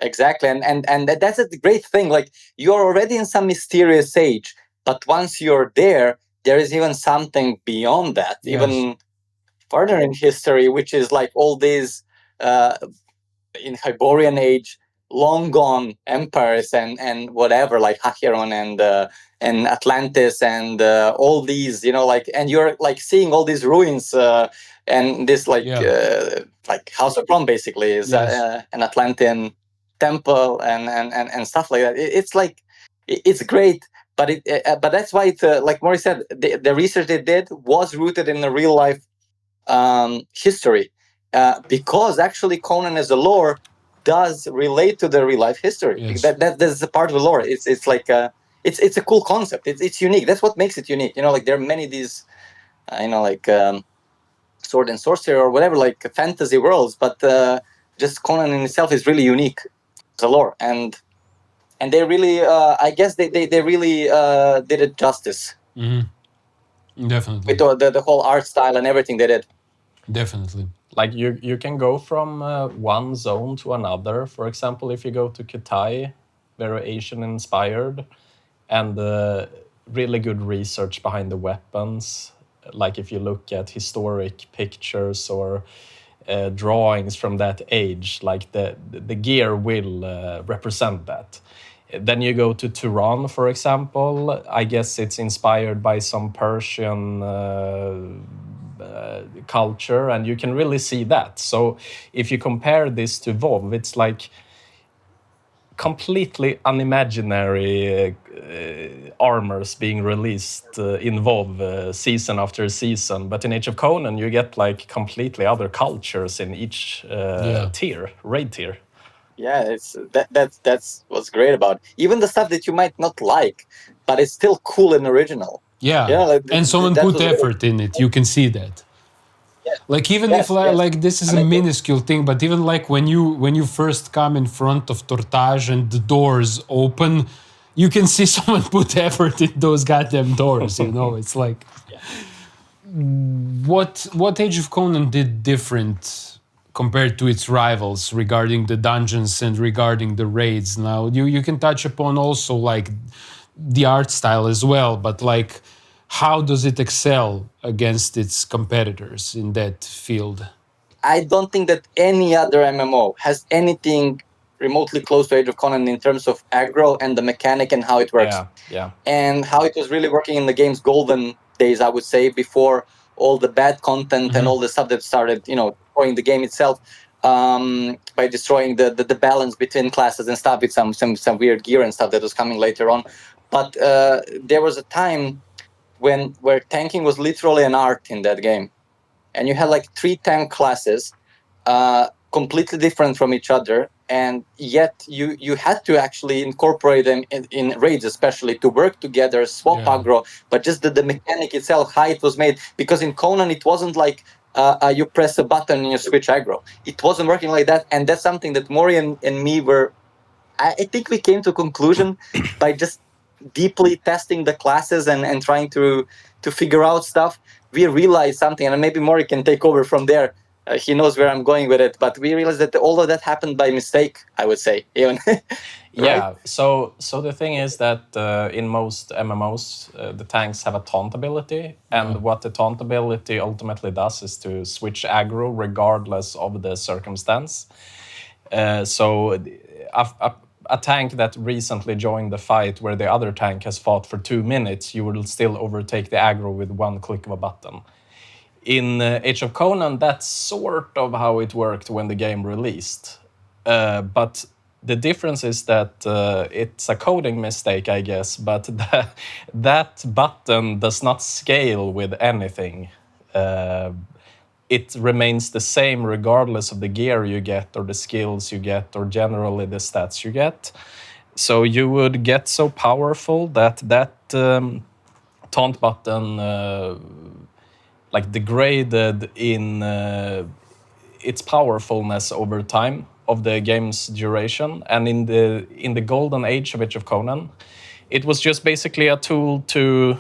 exactly, and that's a great thing. Like, you're already in some mysterious age, but once you're there is even something beyond that, even further in history, which is like all these in Hyborian Age long gone empires and whatever, like Acheron and Atlantis and all these, and you're like seeing all these ruins and this like House of Chrome basically is an Atlantean temple and stuff like that. It's like it's great, but but that's why it like Maury said, the research they did was rooted in the real life history, because actually Conan as a lore does relate to the real life history. That's a part of the lore. It's like it's a cool concept. It's unique. That's what makes it unique. Like there are many of these sword and sorcery or whatever, like fantasy worlds, but just Conan in itself is really unique as a lore, and they really, I guess they really did it justice. Definitely. With the whole art style and everything they did. Definitely. Like you can go from one zone to another. For example, if you go to Kitai, very Asian inspired, and really good research behind the weapons. Like if you look at historic pictures or drawings from that age, like the gear will represent that. Then you go to Turan, for example. I guess it's inspired by some Persian culture, and you can really see that. So if you compare this to WoW, it's like completely unimaginary armors being released in WoW season after season. But in Age of Conan, you get like completely other cultures in each tier, raid tier. Yeah, it's that's what's great about it. Even the stuff that you might not like, but it's still cool and original. Yeah, like, and someone put effort in it. You can see that. Yeah. Like even if like this is a minuscule thing, but even like when you first come in front of Tortage and the doors open, you can see someone put effort in those goddamn doors. You know, it's like what Age of Conan did different compared to its rivals regarding the dungeons and regarding the raids. Now you can touch upon also like the art style as well, but like how does it excel against its competitors in that field? I don't think that any other MMO has anything remotely close to Age of Conan in terms of aggro and the mechanic and how it works. Yeah. And how it was really working in the game's golden days, I would say, before all the bad content and all the stuff that started, destroying the game itself, by destroying the balance between classes and stuff with some weird gear and stuff that was coming later on. But there was a time where tanking was literally an art in that game, and you had like 3 tank classes, completely different from each other, and yet you had to actually incorporate them in raids, especially to work together, swap aggro, but just the mechanic itself, how it was made. Because in Conan it wasn't like you press a button and you switch aggro. It wasn't working like that, and that's something that Mori and me were, I think we came to a conclusion by just deeply testing the classes and trying to figure out stuff. We realized something, and maybe Mori can take over from there. He knows where I'm going with it, but we realized that all of that happened by mistake, I would say, even. Yeah, so the thing is that in most MMOs, the tanks have a taunt ability, and what the taunt ability ultimately does is to switch aggro regardless of the circumstance. So a tank that recently joined the fight where the other tank has fought for 2 minutes, you will still overtake the aggro with one click of a button. In Age of Conan, that's sort of how it worked when the game released. But the difference is that it's a coding mistake, I guess, but that button does not scale with anything. It remains the same regardless of the gear you get or the skills you get or generally the stats you get. So you would get so powerful that taunt button like degraded in its powerfulness over time of the game's duration. And in the golden age of Age of Conan, it was just basically a tool to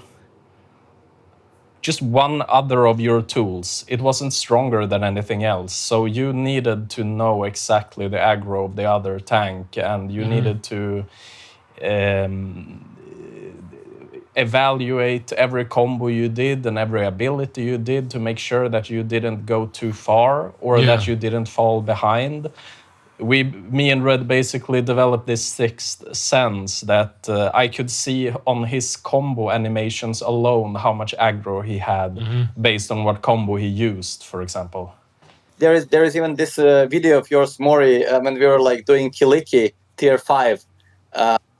just one other of your tools. It wasn't stronger than anything else. So you needed to know exactly the aggro of the other tank, and you needed to evaluate every combo you did and every ability you did to make sure that you didn't go too far or that you didn't fall behind. Me and Red basically developed this sixth sense that I could see on his combo animations alone how much aggro he had based on what combo he used, for example. There is even this video of yours, Mori, when we were like doing Kiliki tier 5.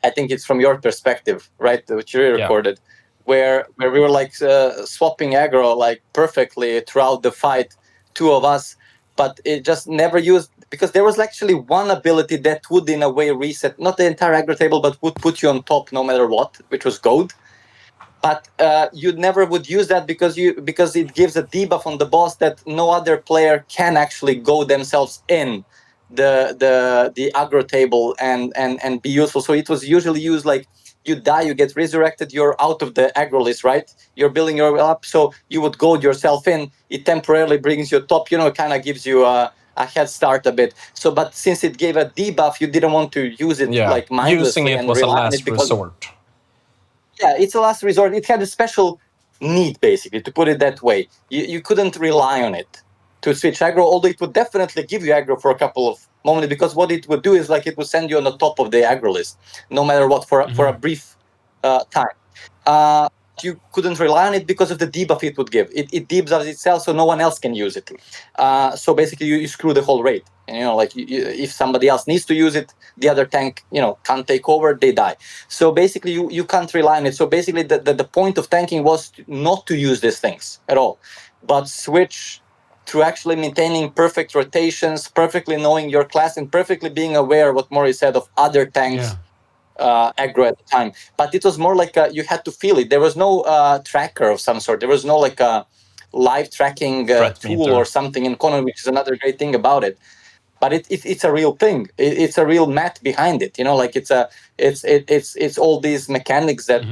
I think it's from your perspective, right, which you recorded, where we were like swapping aggro like perfectly throughout the fight, 2 of us, but it just never used, because there was actually one ability that would in a way reset not the entire aggro table but would put you on top no matter what, which was goad. but you never would use that because it gives a debuff on the boss that no other player can actually go themselves in the aggro table and be useful. So it was usually used like you die, you get resurrected, you're out of the aggro list, right? You're building your way up, so you would goad yourself in. It temporarily brings you top, kind of gives you a head start a bit. So, but since it gave a debuff, you didn't want to use it Yeah, like using mindlessly it and was a rely on it last because resort. yeah, it's a last resort. It had a special need, basically, to put it that way. You couldn't rely on it to switch aggro, although it would definitely give you aggro for a couple of moments, because what it would do is like it would send you on the top of the aggro list, no matter what, for a brief time. You couldn't rely on it because of the debuff it would give. It debuffs itself, so no one else can use it. So basically, you screw the whole raid. And, like if somebody else needs to use it, the other tank, can't take over. They die. So basically, you can't rely on it. So basically, the point of tanking was not to use these things at all, but switch to actually maintaining perfect rotations, perfectly knowing your class, and perfectly being aware, what Maury said, of other tanks. Aggro at the time, but it was more like you had to feel it. There was no tracker of some sort. There was no like a live tracking tool meter. or something in Conan, which is another great thing about it. But it's a real thing. It's a real math behind it. Like it's all these mechanics that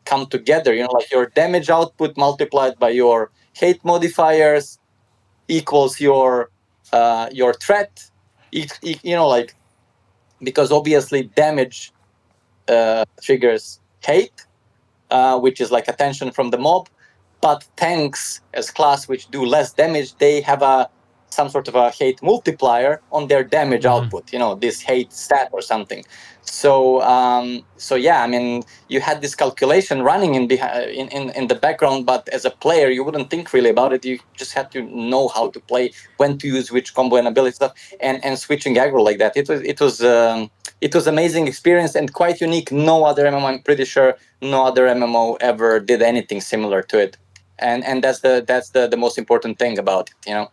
come together. Like your damage output multiplied by your hate modifiers equals your threat. Like, because obviously damage triggers hate, which is like attention from the mob. But tanks as class, which do less damage, they have some sort of a hate multiplier on their damage output. This hate stat or something. So yeah, I mean, you had this calculation running in the background, but as a player, you wouldn't think really about it. You just had to know how to play, when to use which combo and ability stuff, and switching aggro like that. It was amazing experience and quite unique. No other MMO, I'm pretty sure, no other MMO ever did anything similar to it. And that's the most important thing about it.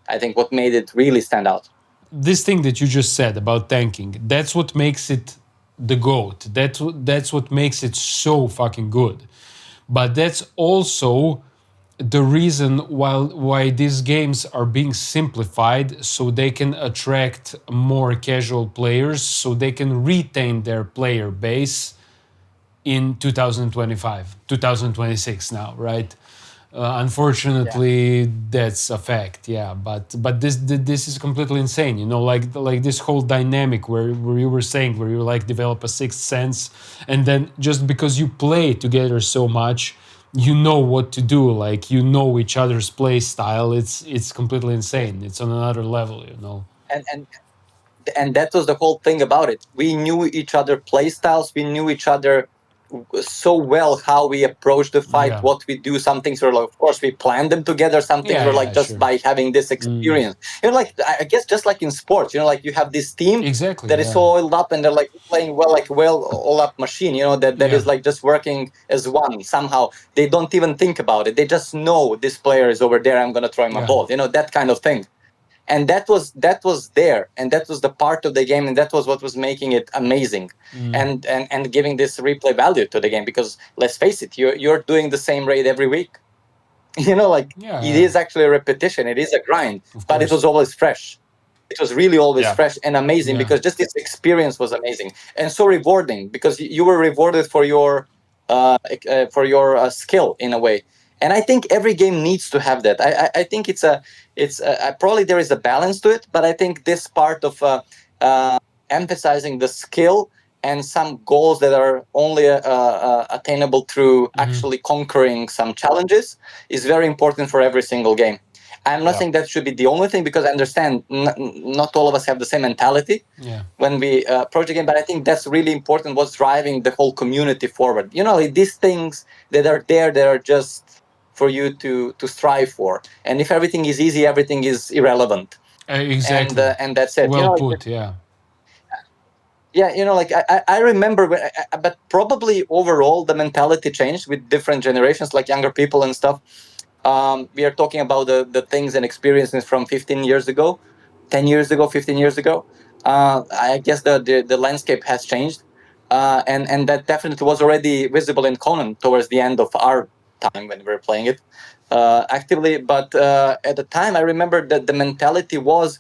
I think what made it really stand out. This thing that you just said about tanking, that's what makes it the GOAT. That's what makes it so fucking good. But that's also the reason why these games are being simplified, so they can attract more casual players, so they can retain their player base in 2025, 2026 now, right? Unfortunately, that's a fact. Yeah, but this is completely insane. Like this whole dynamic where you were saying, where you like develop a sixth sense, and then just because you play together so much, you know what to do. Like you know each other's play style. It's completely insane. It's on another level. And that was the whole thing about it. We knew each other play styles. We knew each other so well, how we approach the fight, Yeah. what we do. Some things were like, of course, we planned them together. Some things Yeah, were like yeah, just sure. by having this experience. Like I guess just like in sports, like you have this team Exactly. that is so oiled up and they're like playing well, like oiled up machine. That is like just working as one somehow. They don't even think about it. They just know this player is over there. I'm gonna throw him a ball. That kind of thing. And that was there, and that was the part of the game, and that was what was making it amazing, and giving this replay value to the game. Because let's face it, you're doing the same raid every week. Like it is actually a repetition, it is a grind, but it was always fresh. It was really always fresh and amazing, because just this experience was amazing and so rewarding, because you were rewarded for your skill in a way. And I think every game needs to have that. I think it's probably there is a balance to it, but I think this part of emphasizing the skill and some goals that are only attainable through actually conquering some challenges is very important for every single game. I'm not saying that should be the only thing, because I understand not all of us have the same mentality when we approach a game, but I think that's really important, what's driving the whole community forward. These things that are there, that are just for you to strive for. And if everything is easy, everything is irrelevant. Exactly. And that's it. Well put. Yeah. Yeah, like I remember, but probably overall the mentality changed with different generations, like younger people and stuff. We are talking about the things and experiences from 15 years ago, 10 years ago, 15 years ago. I guess the landscape has changed. and that definitely was already visible in Conan towards the end of our time when we were playing it actively. But at the time, I remember that the mentality was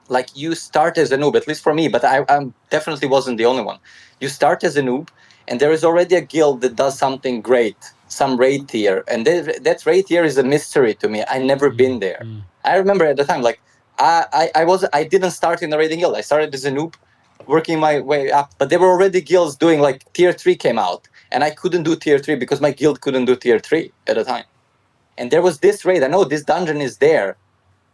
like you start as a noob, at least for me, but I definitely wasn't the only one. You start as a noob, and there is already a guild that does something great, some raid tier, and that raid tier is a mystery to me. I never been there. I remember at the time, like I didn't start in a raiding guild. I started as a noob, working my way up, but there were already guilds doing like tier 3 came out, and I couldn't do tier 3 because my guild couldn't do tier 3 at the time. And there was this raid. I know this dungeon is there,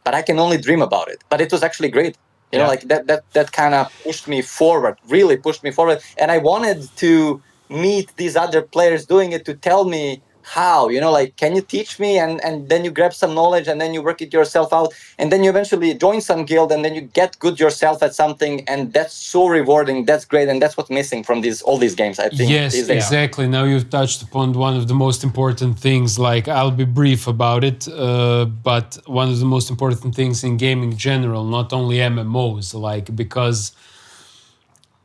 but I can only dream about it. But it was actually great. You know, like that kind of pushed me forward, really pushed me forward. And I wanted to meet these other players doing it to tell me how, you know, like, can you teach me? And then you grab some knowledge and then you work it yourself out. And then you eventually join some guild and then you get good yourself at something. And that's so rewarding. That's great. And that's what's missing from all these games, I think. Yes, exactly. Now you've touched upon one of the most important things. Like, I'll be brief about it, but one of the most important things in gaming in general, not only MMOs, like, because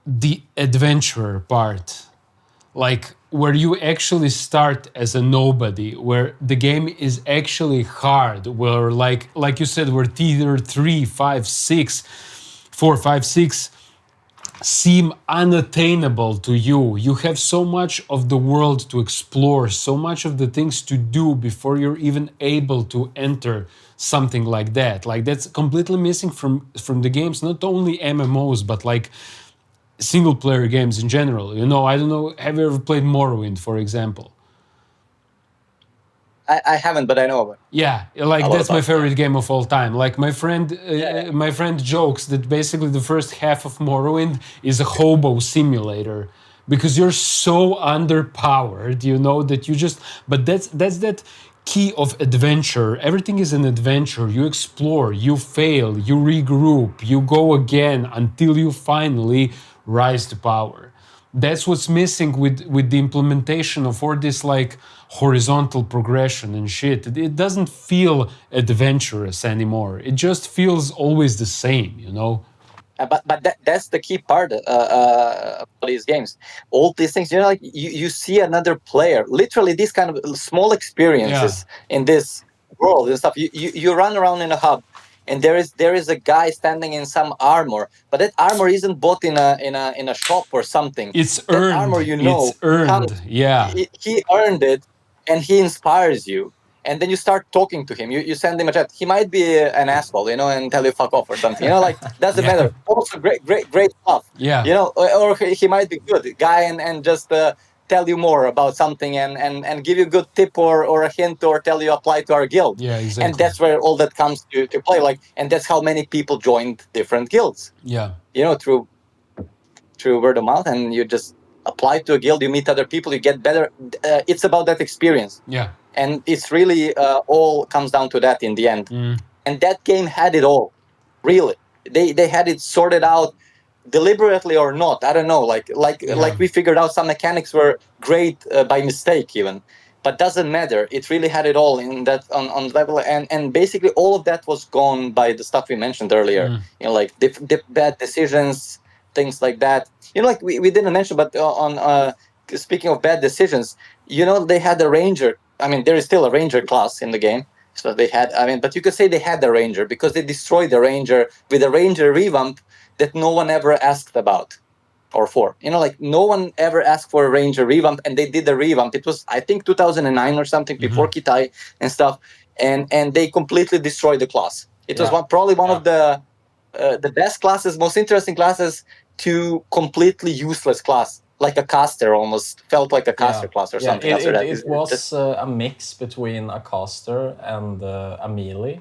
the adventurer part, like where you actually start as a nobody, where the game is actually hard, where like you said, where tier 3, 5, 6, 4, 5, 6 seem unattainable to you. You have so much of the world to explore, so much of the things to do before you're even able to enter something like that. Like, that's completely missing from the games, not only MMOs, but like single player games in general. You know, I don't know, have you ever played Morrowind, for example? I haven't, but I know of it. Yeah, like that's my favorite game of all time. Like my friend jokes that basically the first half of Morrowind is a hobo simulator because you're so underpowered, you know, that you just. But that's that key of adventure. Everything is an adventure. You explore, you fail, you regroup, you go again until you finally rise to power. That's what's missing with the implementation of all this like horizontal progression and shit. It doesn't feel adventurous anymore. It just feels always the same, you know? But that's the key part of these games. All these things, you know, like you see another player. Literally, these kind of small experiences in this world and stuff. You run around in a hub, and there is a guy standing in some armor, but that armor isn't bought in a shop or something. It's that earned. Armor, you know, it's earned. Yeah. He earned it, and he inspires you. And then you start talking to him. You send him a chat. He might be an asshole, you know, and tell you fuck off or something. You know, like, doesn't matter. Also, great stuff. Yeah. You know, or he might be good guy and just tell you more about something and give you a good tip or a hint or tell you apply to our guild. Yeah, exactly. And that's where all that comes to play. Like, and that's how many people joined different guilds. Yeah. You know, through word of mouth, and you just apply to a guild. You meet other people. You get better. It's about that experience. Yeah. And it's really all comes down to that in the end. And that game had it all, really. They had it sorted out, deliberately or not. I don't know. Like we figured out some mechanics were great by mistake even, but doesn't matter. It really had it all in that on level. And basically all of that was gone by the stuff we mentioned earlier. You know, like bad decisions, things like that. You know, like we didn't mention, but on speaking of bad decisions, you know, they had a ranger. I mean, there is still a ranger class in the game. So they had, I mean, but you could say they had the ranger because they destroyed the ranger with a ranger revamp that no one ever asked about or for. You know, like no one ever asked for a ranger revamp, and they did the revamp. It was, I think, 2009 or something, before Kitai and stuff. And they completely destroyed the class. It was probably one of the best classes, most interesting classes, to completely useless class. Like a caster, almost felt like a caster class or something. It was a mix between a caster and a melee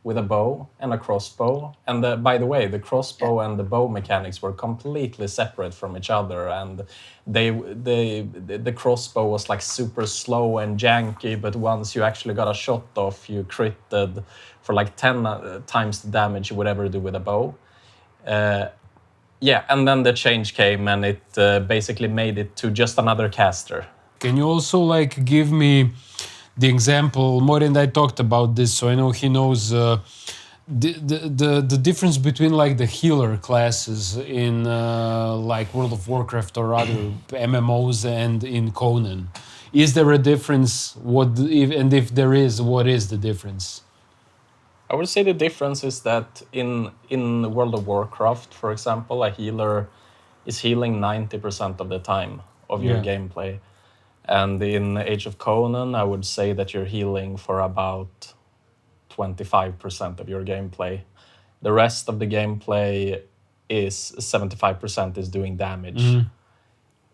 with a bow and a crossbow. And by the way, the crossbow and the bow mechanics were completely separate from each other. And the crossbow was like super slow and janky, but once you actually got a shot off, you critted for like 10 times the damage you would ever do with a bow. Yeah, and then the change came, and it basically made it to just another caster. Can you also like give me the example? More than I talked about this, so I know he knows the difference between like the healer classes in like World of Warcraft or other MMOs and in Conan, is there a difference? If there is, what is the difference? I would say the difference is that in World of Warcraft, for example, a healer is healing 90% of the time of your gameplay. And in Age of Conan, I would say that you're healing for about 25% of your gameplay. The rest of the gameplay is 75% is doing damage.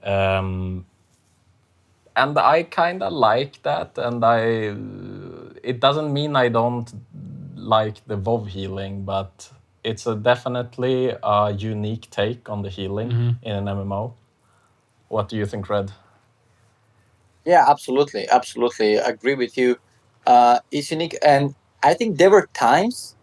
And I kind of like that, and it doesn't mean I don't like the WoW healing, but it's definitely a unique take on the healing in an MMO. What do you think, Red? Yeah, absolutely, absolutely agree with you. It's unique, and I think there were times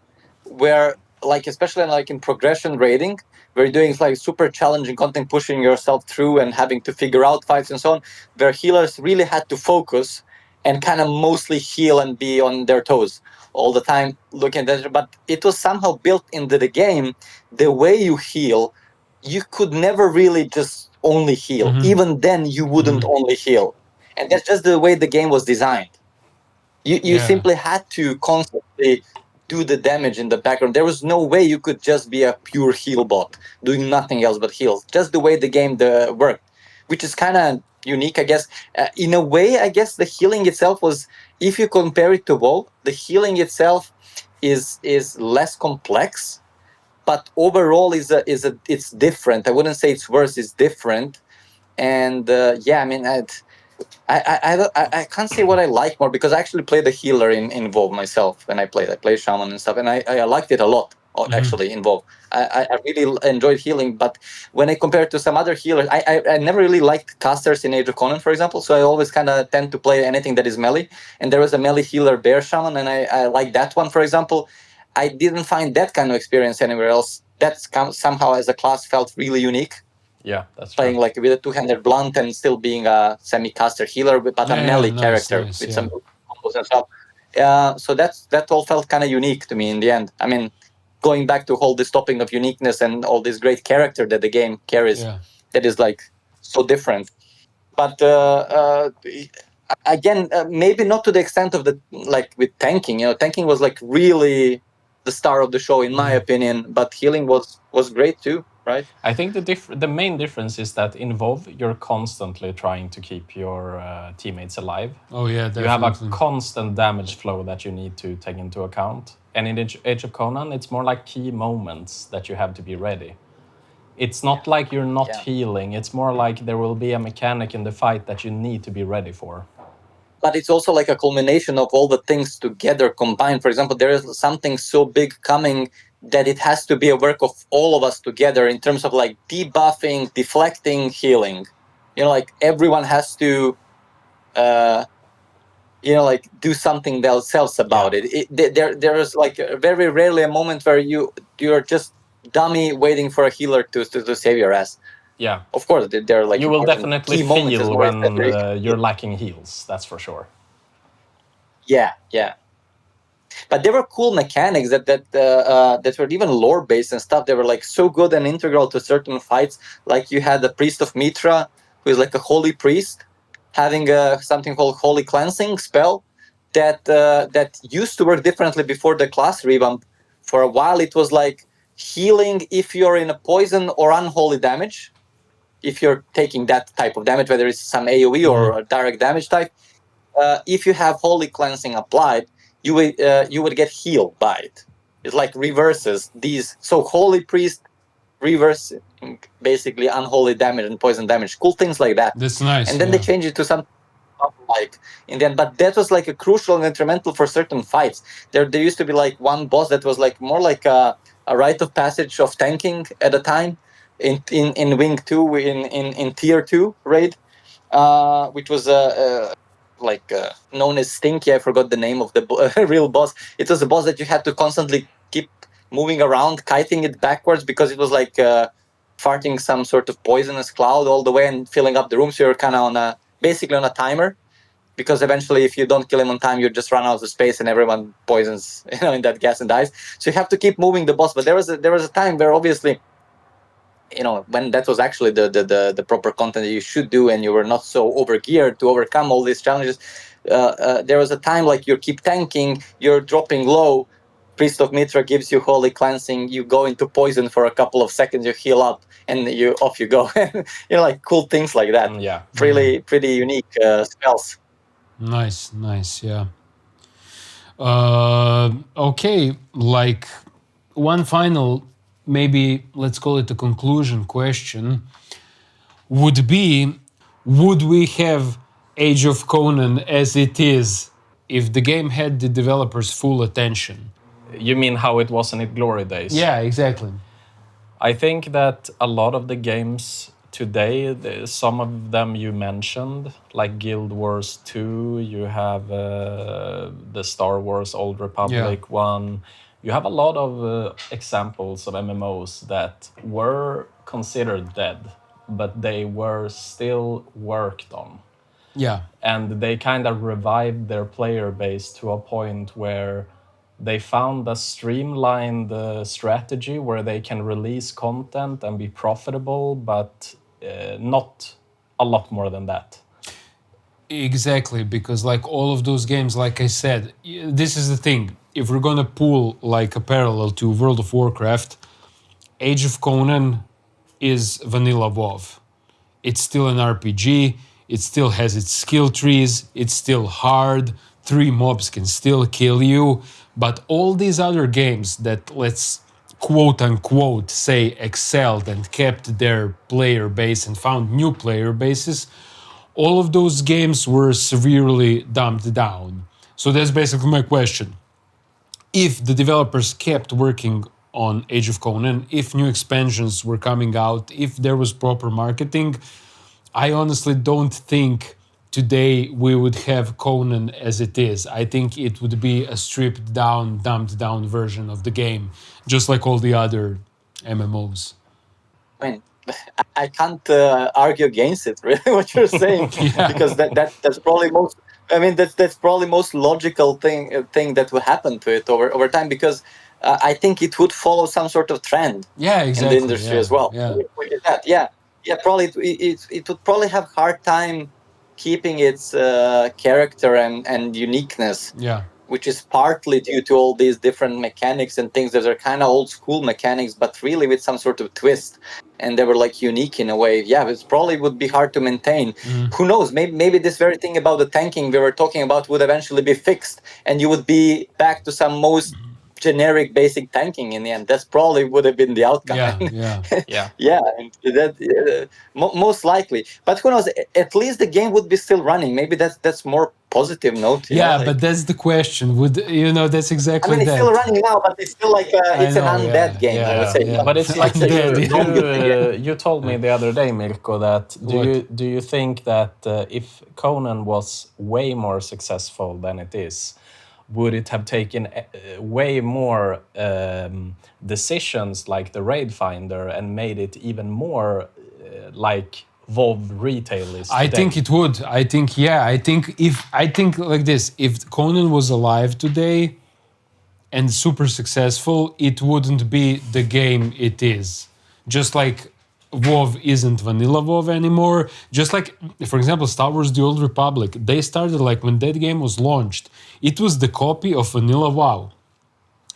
where, like, especially like in progression raiding, where you're doing like super challenging content, pushing yourself through and having to figure out fights and so on, where healers really had to focus and kind of mostly heal and be on their toes all the time looking at that. But it was somehow built into the game. The way you heal, you could never really just only heal. Even then, you wouldn't only heal. And that's just the way the game was designed. You simply had to constantly do the damage in the background. There was no way you could just be a pure heal bot doing nothing else but heal. Just the way the game worked, which is kind of unique, I guess. In a way, I guess the healing itself was, if you compare it to WoW, the healing itself is less complex, but overall it's different. I wouldn't say it's worse. It's different, and yeah, I mean, I can't say what I like more, because I actually played the healer in WoW myself when I played shaman and stuff, and I liked it a lot actually in WoW. I really enjoyed healing, but when I compare it to some other healers, I never really liked casters in Age of Conan, for example. So I always kind of tend to play anything that is melee, and there was a melee healer bear shaman, and I like that one, for example. I didn't find that kind of experience anywhere else. That's somehow as a class felt really unique. Yeah, that's Playing true. like with a two-handed blunt and still being a semi-caster healer, but a melee character with some combos and stuff. So that all felt kind of unique to me in the end. I mean, going back to all this topic of uniqueness and all this great character that the game carries, that is like so different. But again, maybe not to the extent of the, like with tanking. Tanking was like really the star of the show in my opinion, but healing was great too. Right? I think the main difference is that in WoW, you're constantly trying to keep your teammates alive. Oh yeah, definitely. You have a constant damage flow that you need to take into account. And in Age of Conan, it's more like key moments that you have to be ready. It's not like you're not healing. It's more like there will be a mechanic in the fight that you need to be ready for. But it's also like a culmination of all the things together combined. For example, there is something so big coming that it has to be a work of all of us together in terms of like debuffing, deflecting, healing. Like everyone has to, like do something else about it. There is like very rarely a moment where you're just dummy waiting for a healer to save your ass. Yeah. Of course, there are like you will definitely key moments feel when you're lacking heals. That's for sure. Yeah. But there were cool mechanics that were even lore based and stuff. They were like so good and integral to certain fights. Like you had the priest of Mitra, who is like a holy priest, having something called holy cleansing spell that used to work differently before the class revamp. For a while, it was like healing if you're in a poison or unholy damage. If you're taking that type of damage, whether it's some AOE or a direct damage type, if you have holy cleansing applied, you would get healed by it. It like reverses these. So holy priest reverse basically unholy damage and poison damage. Cool things like that. That's nice. And then they changed it to something like in the end. But that was like a crucial and instrumental for certain fights. There used to be like one boss that was like more like a rite of passage of tanking at a time in Wing 2 in Tier 2 raid, which was known as Stinky. I forgot the name of the real boss. It was a boss that you had to constantly keep moving around, kiting it backwards because it was like farting some sort of poisonous cloud all the way and filling up the room. So you're kind of basically on a timer. because eventually if you don't kill him on time, you just run out of space and everyone poisons in that gas and dies. So you have to keep moving the boss. But there was a time where obviously, when that was actually the proper content that you should do, and you were not so overgeared to overcome all these challenges. There was a time like you keep tanking, you're dropping low, Priest of Mithra gives you holy cleansing, you go into poison for a couple of seconds, you heal up, and off you go. Like cool things like that. Yeah. Pretty unique spells. Nice, yeah. Okay, like one final, maybe let's call it a conclusion question, would be, would we have Age of Conan as it is if the game had the developers' full attention? You mean how it was in its glory days? Yeah, exactly. I think that a lot of the games today, some of them you mentioned, like Guild Wars 2, you have the Star Wars Old Republic one. You have a lot of examples of MMOs that were considered dead, but they were still worked on. Yeah. And they kind of revived their player base to a point where they found a streamlined strategy where they can release content and be profitable, but not a lot more than that. Exactly, because like all of those games, like I said, this is the thing. If we're gonna pull like a parallel to World of Warcraft, Age of Conan is vanilla WoW. It's still an RPG, it still has its skill trees, it's still hard, 3 mobs can still kill you, but all these other games that, let's quote unquote say, excelled and kept their player base and found new player bases, all of those games were severely dumbed down. So that's basically my question. If the developers kept working on Age of Conan, if new expansions were coming out, if there was proper marketing, I honestly don't think today we would have Conan as it is. I think it would be a stripped down, dumbed down version of the game, just like all the other MMOs. I mean, I can't argue against it, really, what you're saying, because that's probably most. I mean, that's probably most logical thing that will happen to it over time, because I think it would follow some sort of trend Exactly, in the industry as well. Probably it would probably have hard time keeping its character and uniqueness. Which is partly due to all these different mechanics and things that are kind of old school mechanics, but really with some sort of twist. And they were like unique in a way. Yeah, it probably would be hard to maintain. Who knows? Maybe this very thing about the tanking we were talking about would eventually be fixed, and you would be back to some most generic basic tanking in the end. That's probably would have been the outcome. And that most likely. But who knows? At least the game would be still running. Maybe that's more positive note. But that's the question. That's exactly. I mean, it's still running now, but it's still like it's an undead game. I would say. But it's like you told me the other day, Mirko, that do you think that if Conan was way more successful than it is, would it have taken way more decisions like the Raid Finder and made it even more like WoW retail is today? I think it would. I think like this, if Conan was alive today and super successful, it wouldn't be the game it is. Just like WoW isn't vanilla WoW anymore. Just like, for example, Star Wars The Old Republic, they started like when that game was launched, it was the copy of vanilla WoW.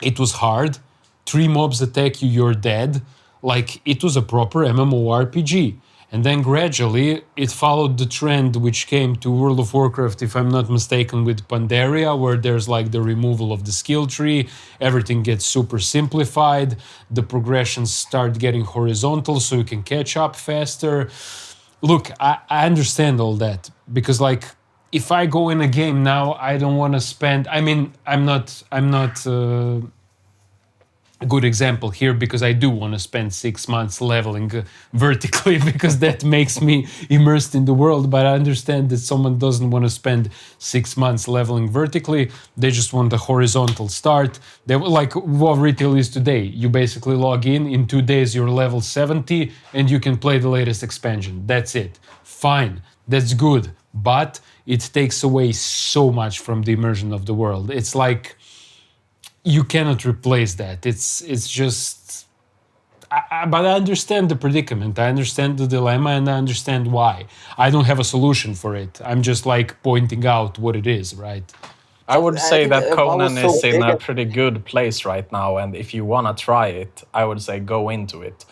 It was hard. 3 mobs attack you, you're dead. Like, it was a proper MMORPG. And then gradually it followed the trend which came to World of Warcraft, if I'm not mistaken, with Pandaria, where there's like the removal of the skill tree, everything gets super simplified, the progressions start getting horizontal so you can catch up faster. Look, I understand all that, because like, if I go in a game now, I don't want to spend, I mean, I'm not a good example here, because I do want to spend 6 months leveling vertically because that makes me immersed in the world. But I understand that someone doesn't want to spend 6 months leveling vertically. They just want a horizontal start. They like WoW retail is today. You basically log in 2 days, you're level 70 and you can play the latest expansion. That's it. Fine. That's good. but it takes away so much from the immersion of the world. It's like you cannot replace that. It's just. But I understand the predicament. I understand the dilemma, and I understand why. I don't have a solution for it. I'm just like pointing out what it is, right? I would I say think that what Conan was so is in big a pretty good place right now, and if you want to try it, I would say go into it.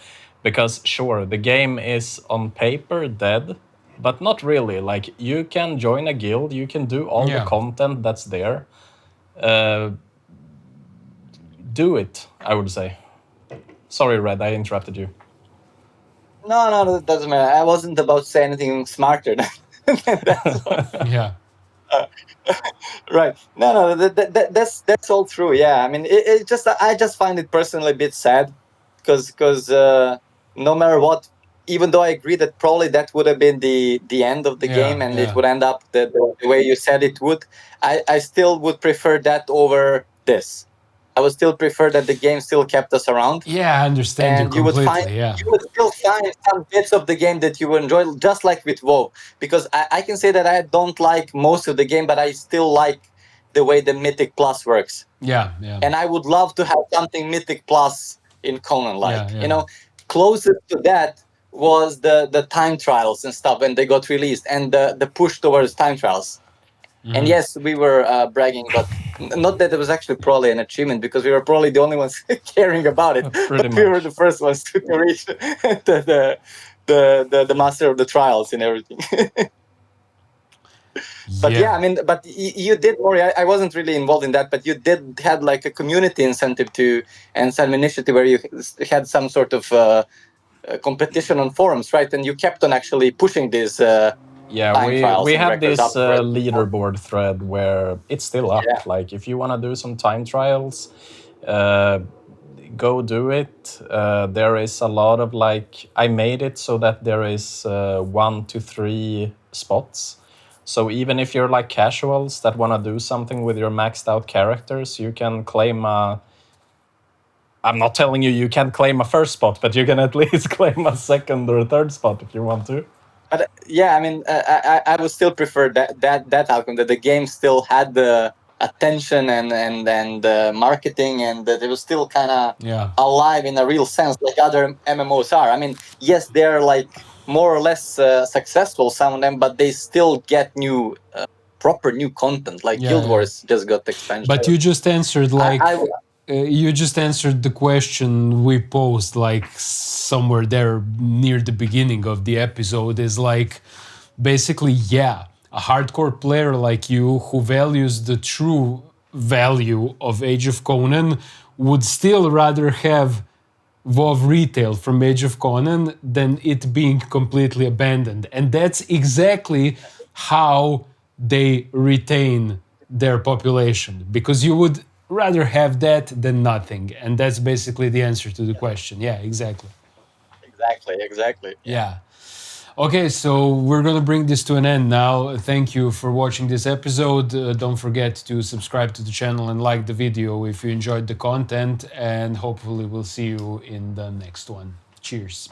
Because sure, the game is on paper dead, but not really. Like, you can join a guild, you can do all the Yeah. content that's there. Do it, I would say. Sorry, Red, I interrupted you. No, that doesn't matter. I wasn't about to say anything smarter than that's all. Yeah. Right. No, that's all true. Yeah, I mean, it just I just find it personally a bit sad because no matter what, even though I agree that probably that would have been the end of the game and it would end up the way you said it would, I still would prefer that over this. I would still prefer that the game still kept us around. Yeah, I understand you And you would completely. Yeah. still find some bits of the game that you would enjoy, just like with WoW. Because I can say that I don't like most of the game, but I still like the way the Mythic Plus works. Yeah. And I would love to have something Mythic Plus in Conan like. Yeah. Closest to that was the time trials and stuff when they got released, and the push towards time trials. And yes, we were bragging, but not that it was actually probably an achievement, because we were probably the only ones caring about it. Pretty But we were much. the first ones to reach the master of the trials and everything. But yeah, I mean, but you did, Mori. I wasn't really involved in that, but you did had like a community incentive to and some initiative where you had some sort of competition on forums, right? And you kept on actually pushing this. Yeah, time trials we and have records this up for it. leaderboard thread where it's still up. Yeah. Like, if you want to do some time trials, go do it. There is a lot of, like, I made it so that there is 1 to 3 spots. So even if you're like casuals that want to do something with your maxed out characters, you can claim a. I'm not telling you can't claim a first spot, but you can at least claim a second or a third spot if you want to. But yeah, I mean, I would still prefer that outcome, that the game still had the attention and marketing, and that it was still kind of alive in a real sense, like other MMOs are. I mean, yes, they're like more or less successful, some of them, but they still get new, proper new content. Like Guild Wars just got expansion. But you just answered you just answered the question we posed like somewhere there near the beginning of the episode. Is like, basically, yeah, a hardcore player like you who values the true value of Age of Conan would still rather have WoW retail from Age of Conan than it being completely abandoned. And that's exactly how they retain their population, because you would rather have that than nothing. And that's basically the answer to the question. Yeah, exactly. Exactly. Yeah. Okay, so we're going to bring this to an end now. Thank you for watching this episode. Don't forget to subscribe to the channel and like the video if you enjoyed the content. And hopefully we'll see you in the next one. Cheers.